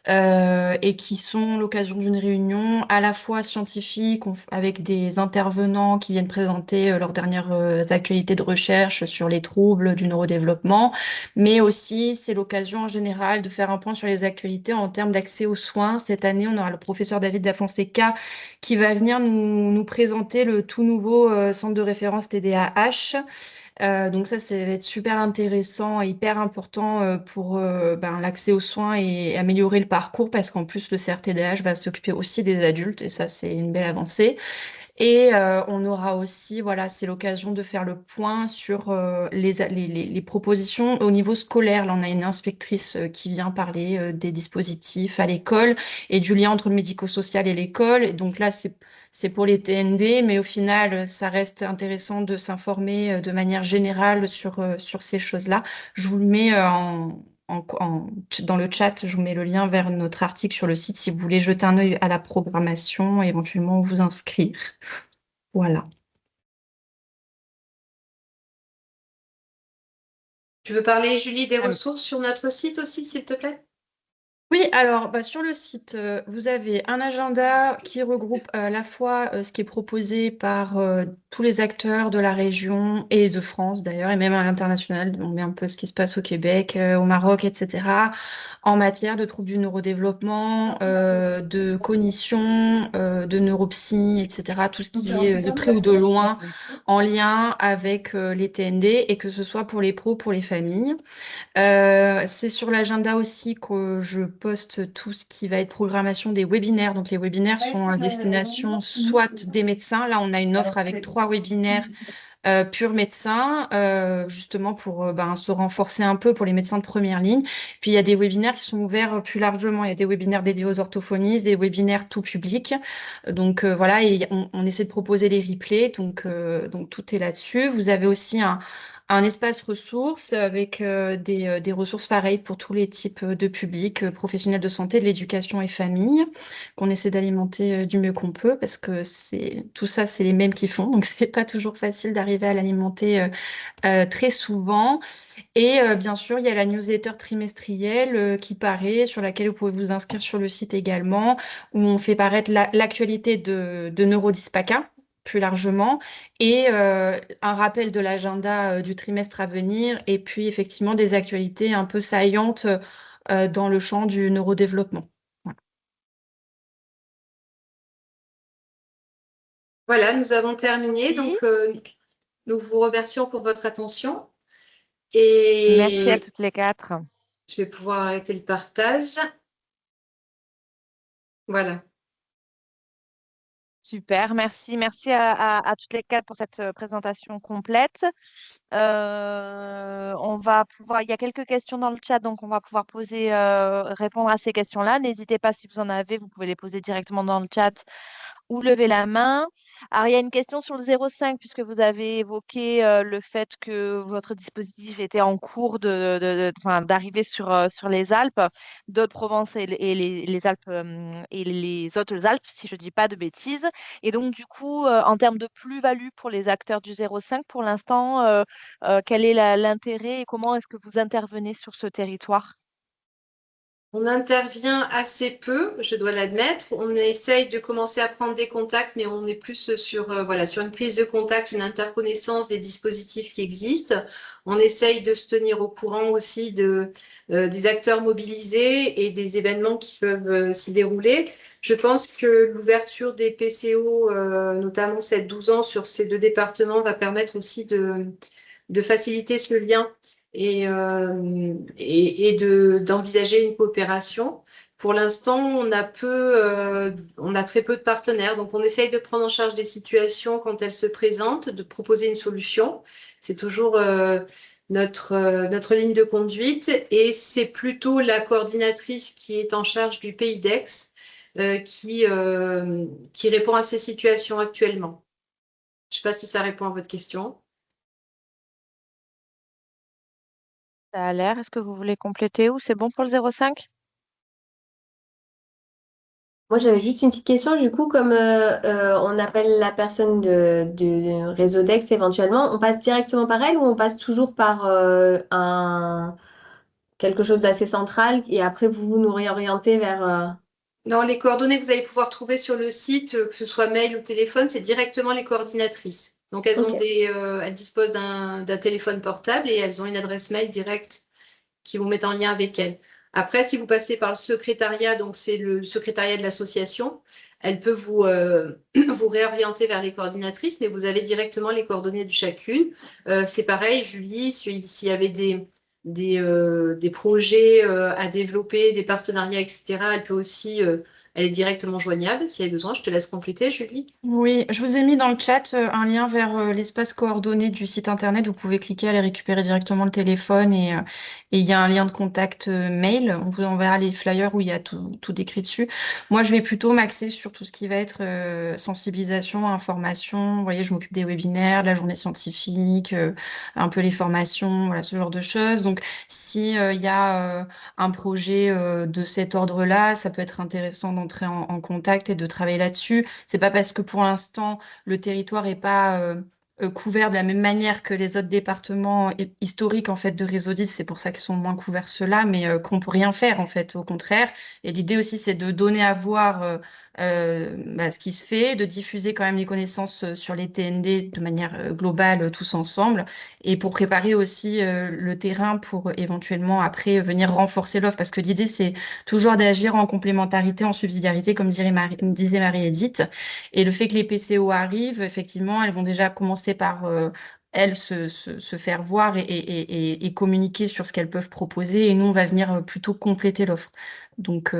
Et qui sont l'occasion d'une réunion à la fois scientifique avec des intervenants qui viennent présenter leurs dernières actualités de recherche sur les troubles du neurodéveloppement, mais aussi c'est l'occasion en général de faire un point sur les actualités en termes d'accès aux soins. Cette année, on aura le professeur David Da Fonseca qui va venir nous présenter le tout nouveau centre de référence TDAH. Donc ça va être super intéressant et hyper important pour l'accès aux soins et améliorer le parcours parce qu'en plus le CRTDH va s'occuper aussi des adultes et ça c'est une belle avancée. Et on aura aussi, voilà, c'est l'occasion de faire le point sur les propositions au niveau scolaire. Là, on a une inspectrice qui vient parler des dispositifs à l'école et du lien entre le médico-social et l'école. Et donc là, c'est pour les TND, mais au final, ça reste intéressant de s'informer de manière générale sur ces choses-là. Je vous le mets dans le chat, je vous mets le lien vers notre article sur le site si vous voulez jeter un œil à la programmation et éventuellement vous inscrire. Voilà. Tu veux parler, Julie, des Euh, ressources sur notre site aussi, s'il te plaît? Oui, alors sur le site, vous avez un agenda qui regroupe à la fois ce qui est proposé par tous les acteurs de la région et de France d'ailleurs, et même à l'international. On met un peu ce qui se passe au Québec, au Maroc, etc., en matière de troubles du neurodéveloppement, de cognition, de neuropsy, etc., tout ce qui est de près ou de loin en lien avec les TND, et que ce soit pour les pros, pour les familles. C'est sur l'agenda aussi que je poste tout ce qui va être programmation des webinaires. Donc les webinaires sont à destination soit des médecins. Là, on a une offre avec 3 webinaires purs médecins, justement pour se renforcer un peu pour les médecins de première ligne. Puis il y a des webinaires qui sont ouverts plus largement. Il y a des webinaires dédiés aux orthophonistes, des webinaires tout public. Donc voilà, et on essaie de proposer les replays. Donc tout est là-dessus. Vous avez aussi un espace ressources avec des ressources pareilles pour tous les types de publics, professionnels de santé, de l'éducation et famille, qu'on essaie d'alimenter du mieux qu'on peut, parce que tout ça, c'est les mêmes qui font, donc c'est pas toujours facile d'arriver à l'alimenter très souvent. Et bien sûr, il y a la newsletter trimestrielle qui paraît, sur laquelle vous pouvez vous inscrire sur le site également, où on fait paraître l'actualité de Neurodyspaca plus largement, et un rappel de l'agenda du trimestre à venir, et puis effectivement des actualités un peu saillantes dans le champ du neurodéveloppement. Voilà. Voilà, nous avons terminé. Merci. Donc, nous vous remercions pour votre attention. Merci à Et toutes les quatre. je vais pouvoir arrêter le partage. Voilà. Super, merci. Merci à toutes les quatre pour cette présentation complète. Il y a quelques questions dans le chat, donc on va pouvoir répondre à ces questions-là. N'hésitez pas, si vous en avez, vous pouvez les poser directement dans le chat ou lever la main. Alors, il y a une question sur le 0,5, puisque vous avez évoqué le fait que votre dispositif était en cours d'arriver sur les Alpes, d'Haute-Provence et les Alpes et les Hautes-Alpes, si je ne dis pas de bêtises. Et donc, du coup, en termes de plus-value pour les acteurs du 0,5, pour l'instant, quel est l'intérêt et comment est-ce que vous intervenez sur ce territoire? On intervient assez peu, je dois l'admettre. On essaye de commencer à prendre des contacts, mais on est plus sur une prise de contact, une interconnaissance des dispositifs qui existent. On essaye de se tenir au courant aussi des acteurs mobilisés et des événements qui peuvent s'y dérouler. Je pense que l'ouverture des PCO, notamment 7-12 ans, sur ces deux départements, va permettre aussi de faciliter ce lien et d'envisager une coopération. Pour l'instant, on a très peu de partenaires, donc on essaye de prendre en charge des situations quand elles se présentent, de proposer une solution. C'est toujours notre ligne de conduite, et c'est plutôt la coordinatrice qui est en charge du PIDEX qui répond à ces situations actuellement. Je ne sais pas si ça répond à votre question. Ça a l'air. Est-ce que vous voulez compléter ou c'est bon pour le 0,5? Moi, j'avais juste une petite question. Du coup, comme on appelle la personne du réseau Dex éventuellement, on passe directement par elle ou on passe toujours par quelque chose d'assez central et après vous nous réorientez vers... Non, les coordonnées que vous allez pouvoir trouver sur le site, que ce soit mail ou téléphone, c'est directement les coordinatrices. Donc, Ok. elles disposent d'un téléphone portable et elles ont une adresse mail directe qui vous met en lien avec elles. Après, si vous passez par le secrétariat, donc c'est le secrétariat de l'association, elle peut vous réorienter vers les coordinatrices, mais vous avez directement les coordonnées de chacune. C'est pareil, Julie, s'il y avait des projets à développer, des partenariats, etc., elle peut aussi Elle est directement joignable s'il y a besoin. Je te laisse compléter, Julie. Oui, je vous ai mis dans le chat un lien vers l'espace coordonné du site internet. Vous pouvez cliquer, aller récupérer directement le téléphone et il y a un lien de contact mail. On vous enverra les flyers où il y a tout décrit dessus. Moi, je vais plutôt m'axer sur tout ce qui va être sensibilisation, information. Vous voyez, je m'occupe des webinaires, de la journée scientifique, un peu les formations, voilà, ce genre de choses. Donc, si il y a un projet de cet ordre-là, ça peut être intéressant d'entrer en contact et de travailler là-dessus. C'est pas parce que pour l'instant le territoire est pas couvert de la même manière que les autres départements historiques en fait de Réseau 10, c'est pour ça qu'ils sont moins couverts ceux-là, mais qu'on peut rien faire en fait, au contraire. Et l'idée aussi, c'est de donner à voir ce qui se fait, de diffuser quand même les connaissances sur les TND de manière globale, tous ensemble, et pour préparer aussi le terrain pour éventuellement après venir renforcer l'offre, parce que l'idée, c'est toujours d'agir en complémentarité, en subsidiarité, comme disait Marie-Édith. Et le fait que les PCO arrivent, effectivement, elles vont déjà commencer par elles se faire voir et communiquer sur ce qu'elles peuvent proposer. Et nous, on va venir plutôt compléter l'offre. Donc,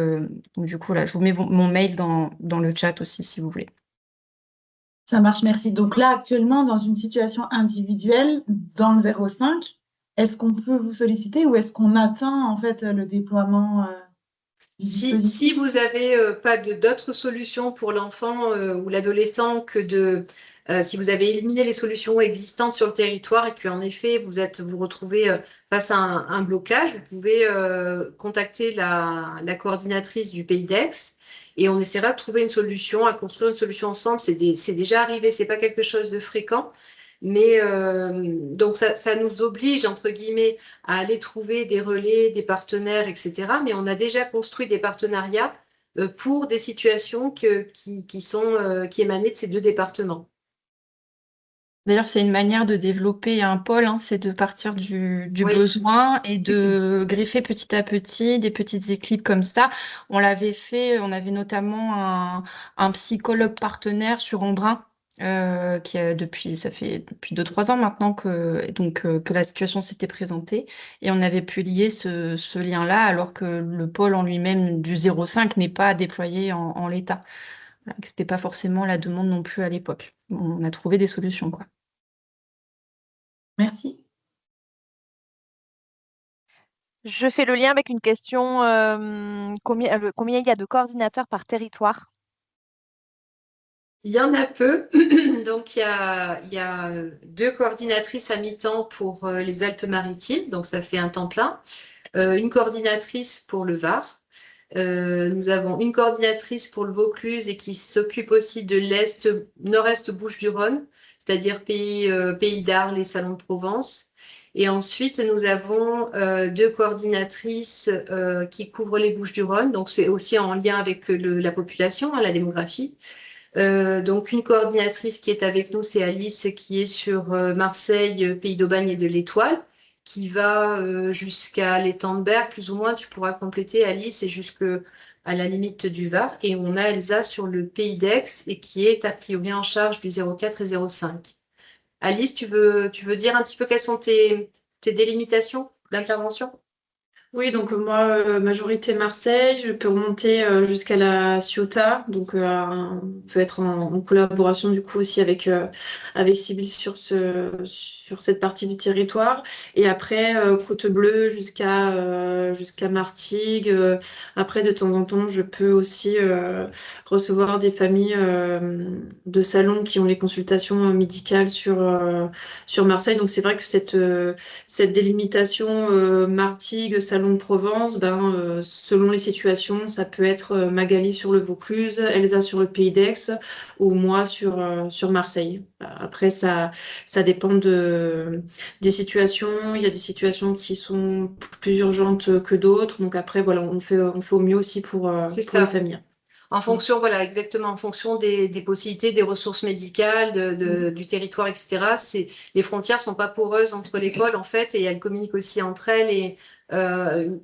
du coup, là, je vous mets mon mail dans le chat aussi, si vous voulez. Ça marche, merci. Donc là, actuellement, dans une situation individuelle, dans le 0,5, est-ce qu'on peut vous solliciter ou est-ce qu'on atteint en fait le déploiement du dispositif? Si vous n'avez pas d'autres solutions pour l'enfant ou l'adolescent si vous avez éliminé les solutions existantes sur le territoire et qu'en effet vous retrouvez face à un blocage, vous pouvez contacter la coordinatrice du Pays d'Aix et on essaiera de trouver une solution, à construire une solution ensemble. C'est déjà arrivé, c'est pas quelque chose de fréquent. Mais donc ça nous oblige, entre guillemets, à aller trouver des relais, des partenaires, etc. Mais on a déjà construit des partenariats pour des situations qui émanaient de ces deux départements. D'ailleurs, c'est une manière de développer un pôle, hein, c'est de partir du Oui. besoin et de greffer petit à petit des petites équipes comme ça. On l'avait fait, on avait notamment un psychologue partenaire sur Embrun, qui a ça fait depuis 2-3 ans maintenant que la situation s'était présentée. Et on avait pu lier ce lien-là, alors que le pôle en lui-même du 0,5 n'est pas déployé en l'état. Voilà, que c'était pas forcément la demande non plus à l'époque. On a trouvé des solutions, quoi. Merci. Je fais le lien avec une question, combien il y a de coordinateurs par territoire? Il y en a peu. Donc, il y a 2 coordinatrices à mi-temps pour les Alpes-Maritimes. Donc, ça fait un temps plein. Une coordinatrice pour le Var. Nous avons une coordinatrice pour le Vaucluse et qui s'occupe aussi de l'Est, Nord-Est Bouches-du-Rhône, c'est-à-dire Pays d'Arles et Salon de Provence. Et ensuite, nous avons 2 coordinatrices qui couvrent les Bouches-du-Rhône. Donc, c'est aussi en lien avec la population, hein, la démographie. Donc, une coordinatrice qui est avec nous, c'est Alice, qui est sur Marseille, Pays d'Aubagne et de l'Étoile, qui va jusqu'à l'étang de Berre, plus ou moins. Tu pourras compléter, Alice, et jusqu'à la limite du Var. Et on a Elsa sur le Pays d'Aix et qui est a priori en charge du 04 et 05. Alice, tu veux dire un petit peu quelles sont tes délimitations d'intervention? Oui, donc moi, majorité Marseille, je peux remonter jusqu'à la Ciotat, donc on peut être en collaboration du coup aussi avec Sibylle sur cette partie du territoire. Et après, Côte-Bleue jusqu'à Martigues. Après, de temps en temps, je peux aussi recevoir des familles de salons qui ont les consultations médicales sur Marseille. Donc c'est vrai que cette délimitation Martigues, Salon de Provence, selon les situations, ça peut être Magali sur le Vaucluse, Elsa sur le Pays d'Aix ou moi sur Marseille. Après, ça dépend des situations. Il y a des situations qui sont plus urgentes que d'autres. Donc après, voilà, on fait au mieux aussi pour C'est les ça. familles. En fonction, voilà, exactement, en fonction des possibilités, des ressources médicales, du territoire, etc. Les frontières sont pas poreuses entre l'école, en fait, et elles communiquent aussi entre elles. Et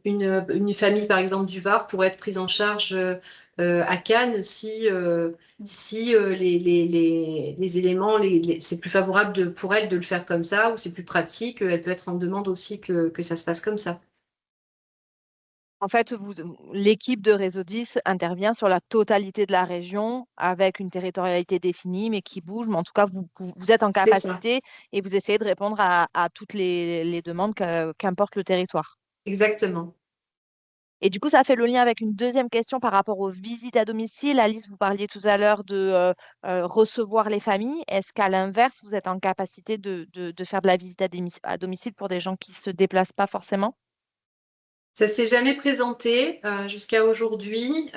une famille, par exemple, du Var pourrait être prise en charge à Cannes si les éléments, c'est plus favorable pour elle de le faire comme ça, ou c'est plus pratique. Elle peut être en demande aussi que ça se passe comme ça. En fait, l'équipe de Réseau 10 intervient sur la totalité de la région avec une territorialité définie, mais qui bouge. Mais en tout cas, vous êtes en C'est ça, capacité et vous essayez de répondre à toutes les demandes, qu'importe le territoire. exactement. Et du coup, ça fait le lien avec une deuxième question par rapport aux visites à domicile. Alice, vous parliez tout à l'heure de recevoir les familles. Est-ce qu'à l'inverse, vous êtes en capacité de faire de la visite à domicile pour des gens qui ne se déplacent pas forcément? Ça s'est jamais présenté jusqu'à aujourd'hui.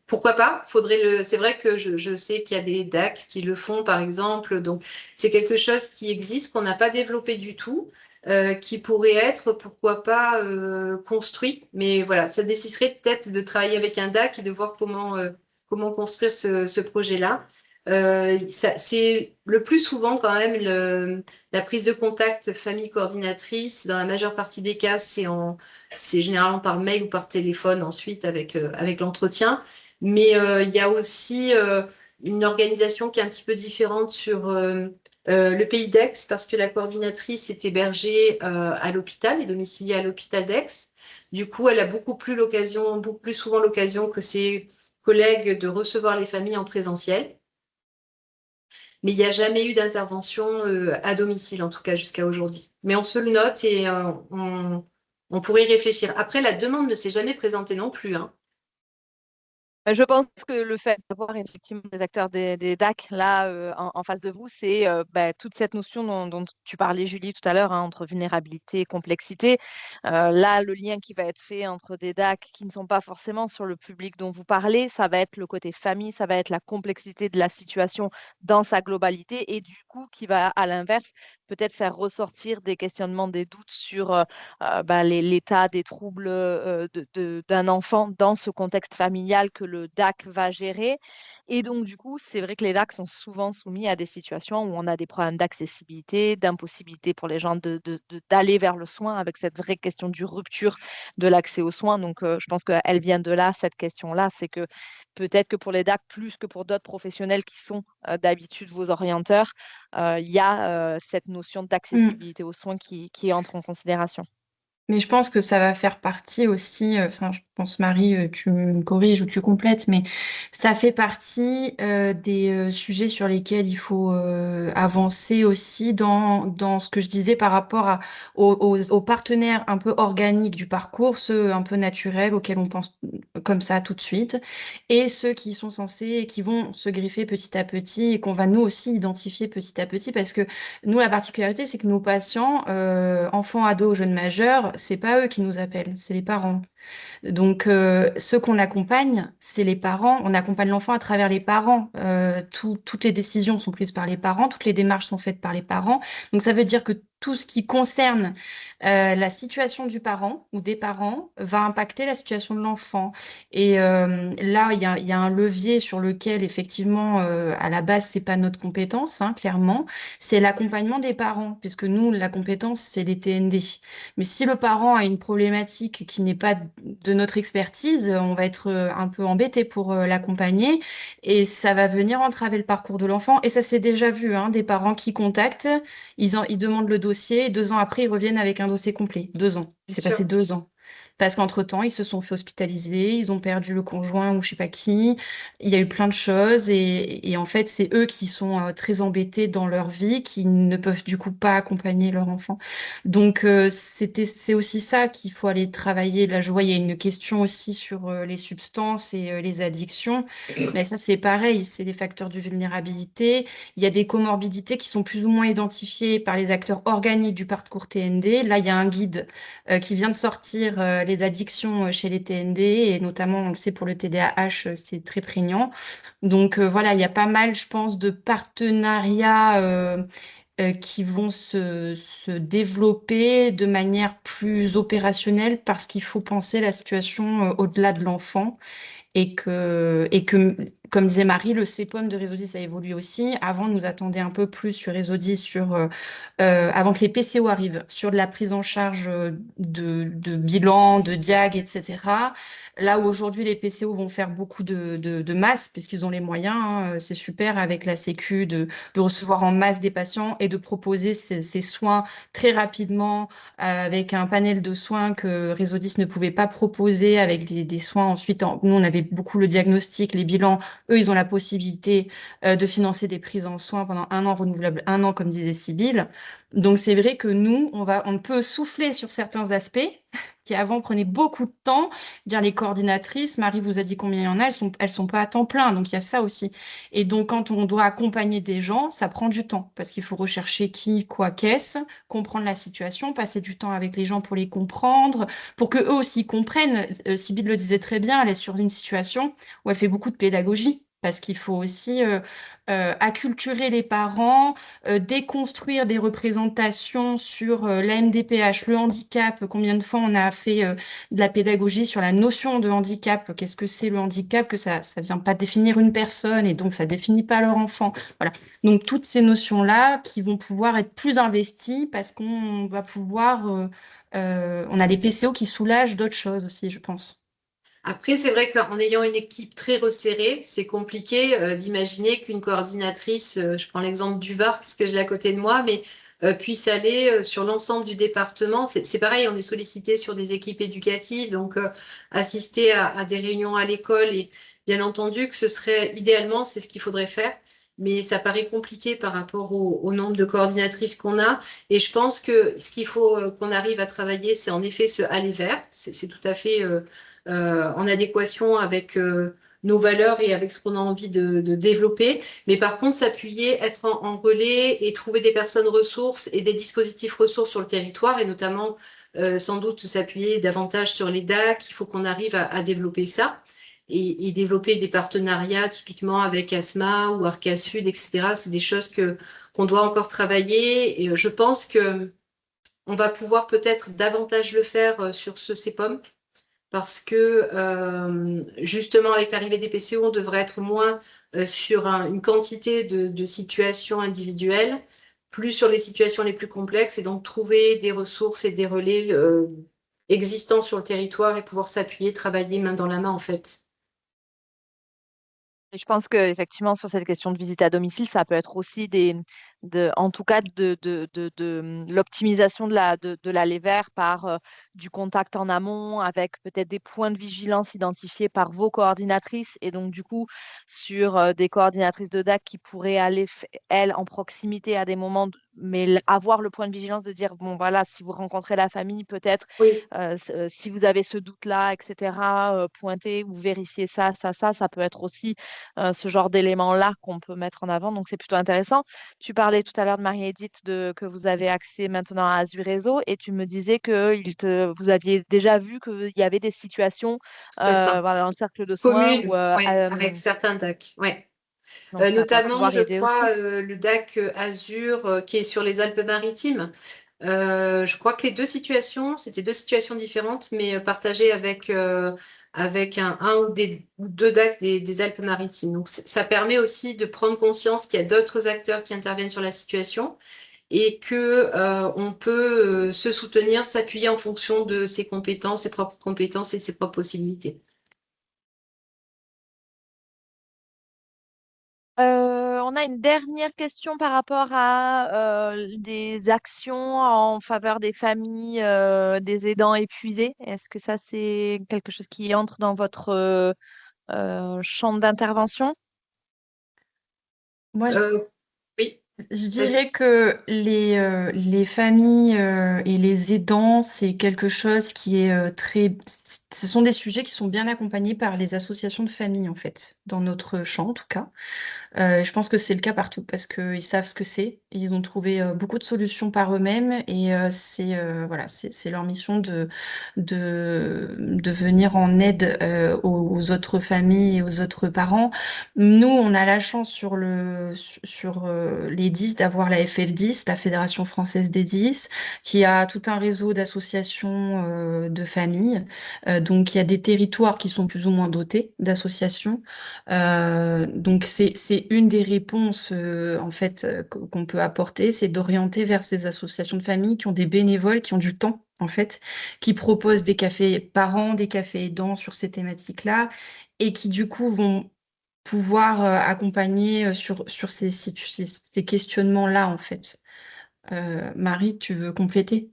Pourquoi pas? C'est vrai que je sais qu'il y a des DAC qui le font, par exemple. Donc, c'est quelque chose qui existe, qu'on n'a pas développé du tout, qui pourrait être, pourquoi pas, construit. Mais voilà, ça nécessiterait peut-être de travailler avec un DAC et de voir comment construire ce projet-là. C'est le plus souvent quand même la prise de contact famille coordinatrice. Dans la majeure partie des cas, c'est généralement par mail ou par téléphone ensuite avec l'entretien. Mais il y a aussi une organisation qui est un petit peu différente sur le pays d'Aix parce que la coordinatrice est hébergée à l'hôpital, est domiciliée à l'hôpital d'Aix. Du coup, elle a beaucoup plus souvent l'occasion que ses collègues de recevoir les familles en présentiel. Mais il n'y a jamais eu d'intervention à domicile, en tout cas jusqu'à aujourd'hui. Mais on se le note et on pourrait y réfléchir. Après, la demande ne s'est jamais présentée non plus, hein. Je pense que le fait d'avoir effectivement des acteurs des DAC là en face de vous, c'est toute cette notion dont tu parlais, Julie, tout à l'heure, hein, entre vulnérabilité et complexité. Là, le lien qui va être fait entre des DAC qui ne sont pas forcément sur le public dont vous parlez, ça va être le côté famille, ça va être la complexité de la situation dans sa globalité et du coup, qui va, à l'inverse, peut-être faire ressortir des questionnements, des doutes sur l'état des troubles d'un enfant dans ce contexte familial que le DAC va gérer. Et donc, du coup, c'est vrai que les DAC sont souvent soumis à des situations où on a des problèmes d'accessibilité, d'impossibilité pour les gens d'aller vers le soin avec cette vraie question du rupture de l'accès aux soins. Donc, je pense qu'elle vient de là, cette question-là. C'est que peut-être que pour les DAC, plus que pour d'autres professionnels qui sont d'habitude vos orienteurs, il y a cette notion d'accessibilité aux soins qui entre en considération. Mais je pense que ça va faire partie aussi, enfin, je pense, Marie, tu me corriges ou tu complètes, mais ça fait partie des sujets sur lesquels il faut avancer aussi dans ce que je disais par rapport aux partenaires un peu organiques du parcours, ceux un peu naturels auxquels on pense comme ça tout de suite, et ceux qui sont censés et qui vont se greffer petit à petit et qu'on va nous aussi identifier petit à petit parce que nous, la particularité, c'est que nos patients, enfants, ados, jeunes majeurs, c'est pas eux qui nous appellent, c'est les parents. Donc, ceux qu'on accompagne, c'est les parents. On accompagne l'enfant à travers les parents. Toutes les décisions sont prises par les parents, toutes les démarches sont faites par les parents. Donc, ça veut dire que tout ce qui concerne la situation du parent ou des parents va impacter la situation de l'enfant. Et là, il y a un levier sur lequel, effectivement, à la base, c'est pas notre compétence, hein, clairement, c'est l'accompagnement des parents, puisque nous, la compétence, c'est les TND. Mais si le parent a une problématique qui n'est pas de notre expertise, on va être un peu embêté pour l'accompagner et ça va venir entraver le parcours de l'enfant. Et ça s'est déjà vu, hein, des parents qui contactent, ils demandent le dossier, 2 ans après, ils reviennent avec un dossier complet. 2 ans. Bien C'est sûr. passé 2 ans. Parce qu'entre-temps, ils se sont fait hospitaliser, ils ont perdu le conjoint ou je sais pas qui. Il y a eu plein de choses et en fait, c'est eux qui sont très embêtés dans leur vie, qui ne peuvent du coup pas accompagner leur enfant. Donc, c'est aussi ça qu'il faut aller travailler. Là, je vois, il y a une question aussi sur les substances et les addictions. Mais ça, c'est pareil, c'est des facteurs de vulnérabilité. Il y a des comorbidités qui sont plus ou moins identifiées par les acteurs organiques du parcours TND. Là, il y a un guide qui vient de sortir, les addictions chez les TND, et notamment, on le sait, pour le TDAH, c'est très prégnant. Donc, voilà, il y a pas mal, je pense, de partenariats qui vont se développer de manière plus opérationnelle parce qu'il faut penser la situation au-delà de l'enfant et que comme disait Marie, le CPOM de Réseau 10 a évolué aussi. Avant, nous attendait un peu plus sur Réseau 10, avant que les PCO arrivent, sur de la prise en charge de bilan, de diag, etc. Là où aujourd'hui, les PCO vont faire beaucoup de masse, puisqu'ils ont les moyens, hein, c'est super avec la Sécu de recevoir en masse des patients et de proposer ces soins très rapidement avec un panel de soins que Réseau 10 ne pouvait pas proposer, avec des soins ensuite. Nous, on avait beaucoup le diagnostic, les bilans. Eux, ils ont la possibilité de financer des prises en soins pendant 1 an renouvelable, 1 an, comme disait Sybille. Donc, c'est vrai que nous, on peut souffler sur certains aspects qui avant prenaient beaucoup de temps. Dire les coordinatrices, Marie vous a dit combien il y en a, elles sont pas à temps plein. Donc, il y a ça aussi. Et donc, quand on doit accompagner des gens, ça prend du temps parce qu'il faut rechercher qui, quoi, qu'est-ce, comprendre la situation, passer du temps avec les gens pour les comprendre, pour que eux aussi comprennent. Sybille le disait très bien, elle est sur une situation où elle fait beaucoup de pédagogie. Parce qu'il faut aussi acculturer les parents, déconstruire des représentations sur la MDPH, le handicap. Combien de fois on a fait de la pédagogie sur la notion de handicap? Qu'est-ce que c'est le handicap? Que ça vient pas définir une personne et donc ça définit pas leur enfant. Voilà. Donc toutes ces notions-là qui vont pouvoir être plus investies parce qu'on va pouvoir... on a les PCO qui soulagent d'autres choses aussi, je pense. Après, c'est vrai qu'en ayant une équipe très resserrée, c'est compliqué d'imaginer qu'une coordinatrice, je prends l'exemple du Var parce que je l'ai à côté de moi, mais puisse aller sur l'ensemble du département. C'est pareil, on est sollicité sur des équipes éducatives, donc assister à des réunions à l'école et bien entendu que ce serait idéalement, c'est ce qu'il faudrait faire. Mais ça paraît compliqué par rapport au nombre de coordinatrices qu'on a. Et je pense que ce qu'il faut qu'on arrive à travailler, c'est en effet ce aller vers. C'est tout à fait en adéquation avec nos valeurs et avec ce qu'on a envie de développer. Mais par contre, s'appuyer, être en relais et trouver des personnes ressources et des dispositifs ressources sur le territoire et notamment sans doute s'appuyer davantage sur les DAC. Il faut qu'on arrive à développer ça et développer des partenariats typiquement avec ASMA ou Arca Sud, etc. C'est des choses qu'on doit encore travailler et je pense que on va pouvoir peut-être davantage le faire sur ce CEPOM parce que justement avec l'arrivée des PCO, on devrait être moins sur une quantité de situations individuelles, plus sur les situations les plus complexes et donc trouver des ressources et des relais existants sur le territoire et pouvoir s'appuyer, travailler main dans la main en fait. Et je pense qu'effectivement, sur cette question de visite à domicile, ça peut être aussi en tout cas, l'optimisation de l'aller vers par du contact en amont avec peut-être des points de vigilance identifiés par vos coordinatrices et donc, du coup, sur des coordinatrices de DAC qui pourraient aller, elles, en proximité à des moments, mais avoir le point de vigilance de dire, bon, voilà, si vous rencontrez la famille, peut-être, Oui. si vous avez ce doute-là, etc., pointer ou vérifier ça peut être aussi ce genre d'éléments-là qu'on peut mettre en avant. Donc, c'est plutôt intéressant. Tu parlais tout à l'heure de Marie-Édith que vous avez accès maintenant à Azure Réseau et tu me disais que vous aviez déjà vu qu'il y avait des situations voilà, dans le cercle de soins Commune, où, ouais, avec certains DAC, ouais. donc ça va Notamment, pouvoir je aider aussi. crois, le DAC Azur qui est sur les Alpes-Maritimes. Je crois que les deux situations, c'était deux situations différentes, mais partagées avec un ou deux DAC des Alpes-Maritimes. Donc, ça permet aussi de prendre conscience qu'il y a d'autres acteurs qui interviennent sur la situation et que on peut se soutenir, s'appuyer en fonction de ses compétences, ses propres compétences et ses propres possibilités. On a une dernière question par rapport à des actions en faveur des familles, des aidants épuisés. Est-ce que ça, c'est quelque chose qui entre dans votre champ d'intervention? Moi, Oui, je vas-y. dirais que les familles et les aidants, c'est quelque chose qui est très... Ce sont des sujets qui sont bien accompagnés par les associations de familles, en fait, dans notre champ, en tout cas. Je pense que c'est le cas partout parce qu'ils savent ce que c'est. Ils ont trouvé beaucoup de solutions par eux-mêmes et voilà, c'est leur mission de venir en aide aux autres familles et aux autres parents. Nous, on a la chance sur les les 10, d'avoir la FF10, la Fédération française des 10, qui a tout un réseau d'associations de familles. Donc, il y a des territoires qui sont plus ou moins dotés d'associations. Donc, c'est une des réponses en fait qu'on peut apporter, c'est d'orienter vers ces associations de familles qui ont des bénévoles, qui ont du temps en fait, qui proposent des cafés parents, des cafés aidants sur ces thématiques-là, et qui du coup vont pouvoir accompagner sur ces questionnements-là en fait. Marie, tu veux compléter?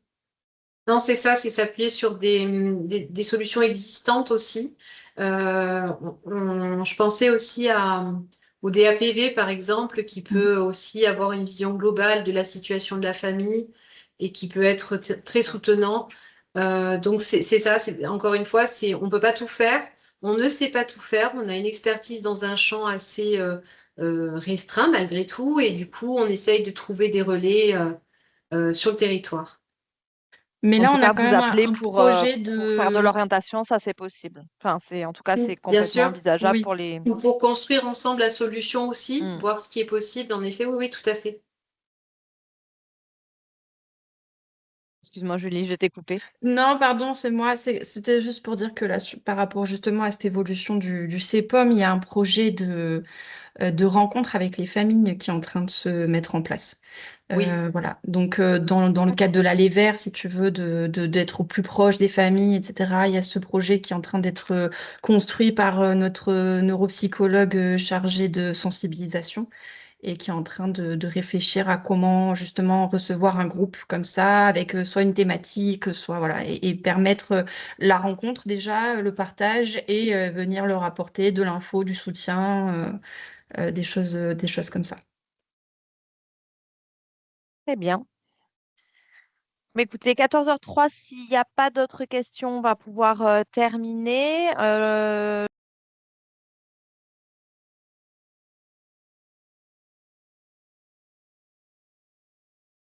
Non, c'est ça, c'est s'appuyer sur des solutions existantes aussi. Je pensais aussi au DAPV, par exemple, qui peut aussi avoir une vision globale de la situation de la famille et qui peut être très soutenant. Donc, c'est ça, encore une fois, on ne peut pas tout faire, on ne sait pas tout faire, on a une expertise dans un champ assez restreint malgré tout, et du coup, on essaye de trouver des relais sur le territoire. Mais En là, tout on a cas, quand vous même appelez un projet pour faire de de... l'orientation, ça c'est possible. Enfin, en tout cas, c'est Bien complètement sûr, envisageable Oui. pour les. ou pour construire ensemble la solution aussi, Mm. voir ce qui est possible. En effet, oui, oui, tout à fait. Excuse-moi, Julie, je t'ai coupé. Non, pardon, c'est moi. C'était juste pour dire que là, par rapport justement à cette évolution du CEPOM, il y a un projet de rencontre avec les familles qui est en train de se mettre en place. Oui, Voilà. Donc, dans le cadre de l'Aller Vert, si tu veux, d'être au plus proche des familles, etc., il y a ce projet qui est en train d'être construit par notre neuropsychologue chargé de sensibilisation et qui est en train de réfléchir à comment justement recevoir un groupe comme ça, avec soit une thématique, soit voilà, et permettre la rencontre déjà, le partage et venir leur apporter de l'info, du soutien, des choses comme ça. Très bien. Mais écoutez, 14h03, s'il n'y a pas d'autres questions, on va pouvoir terminer.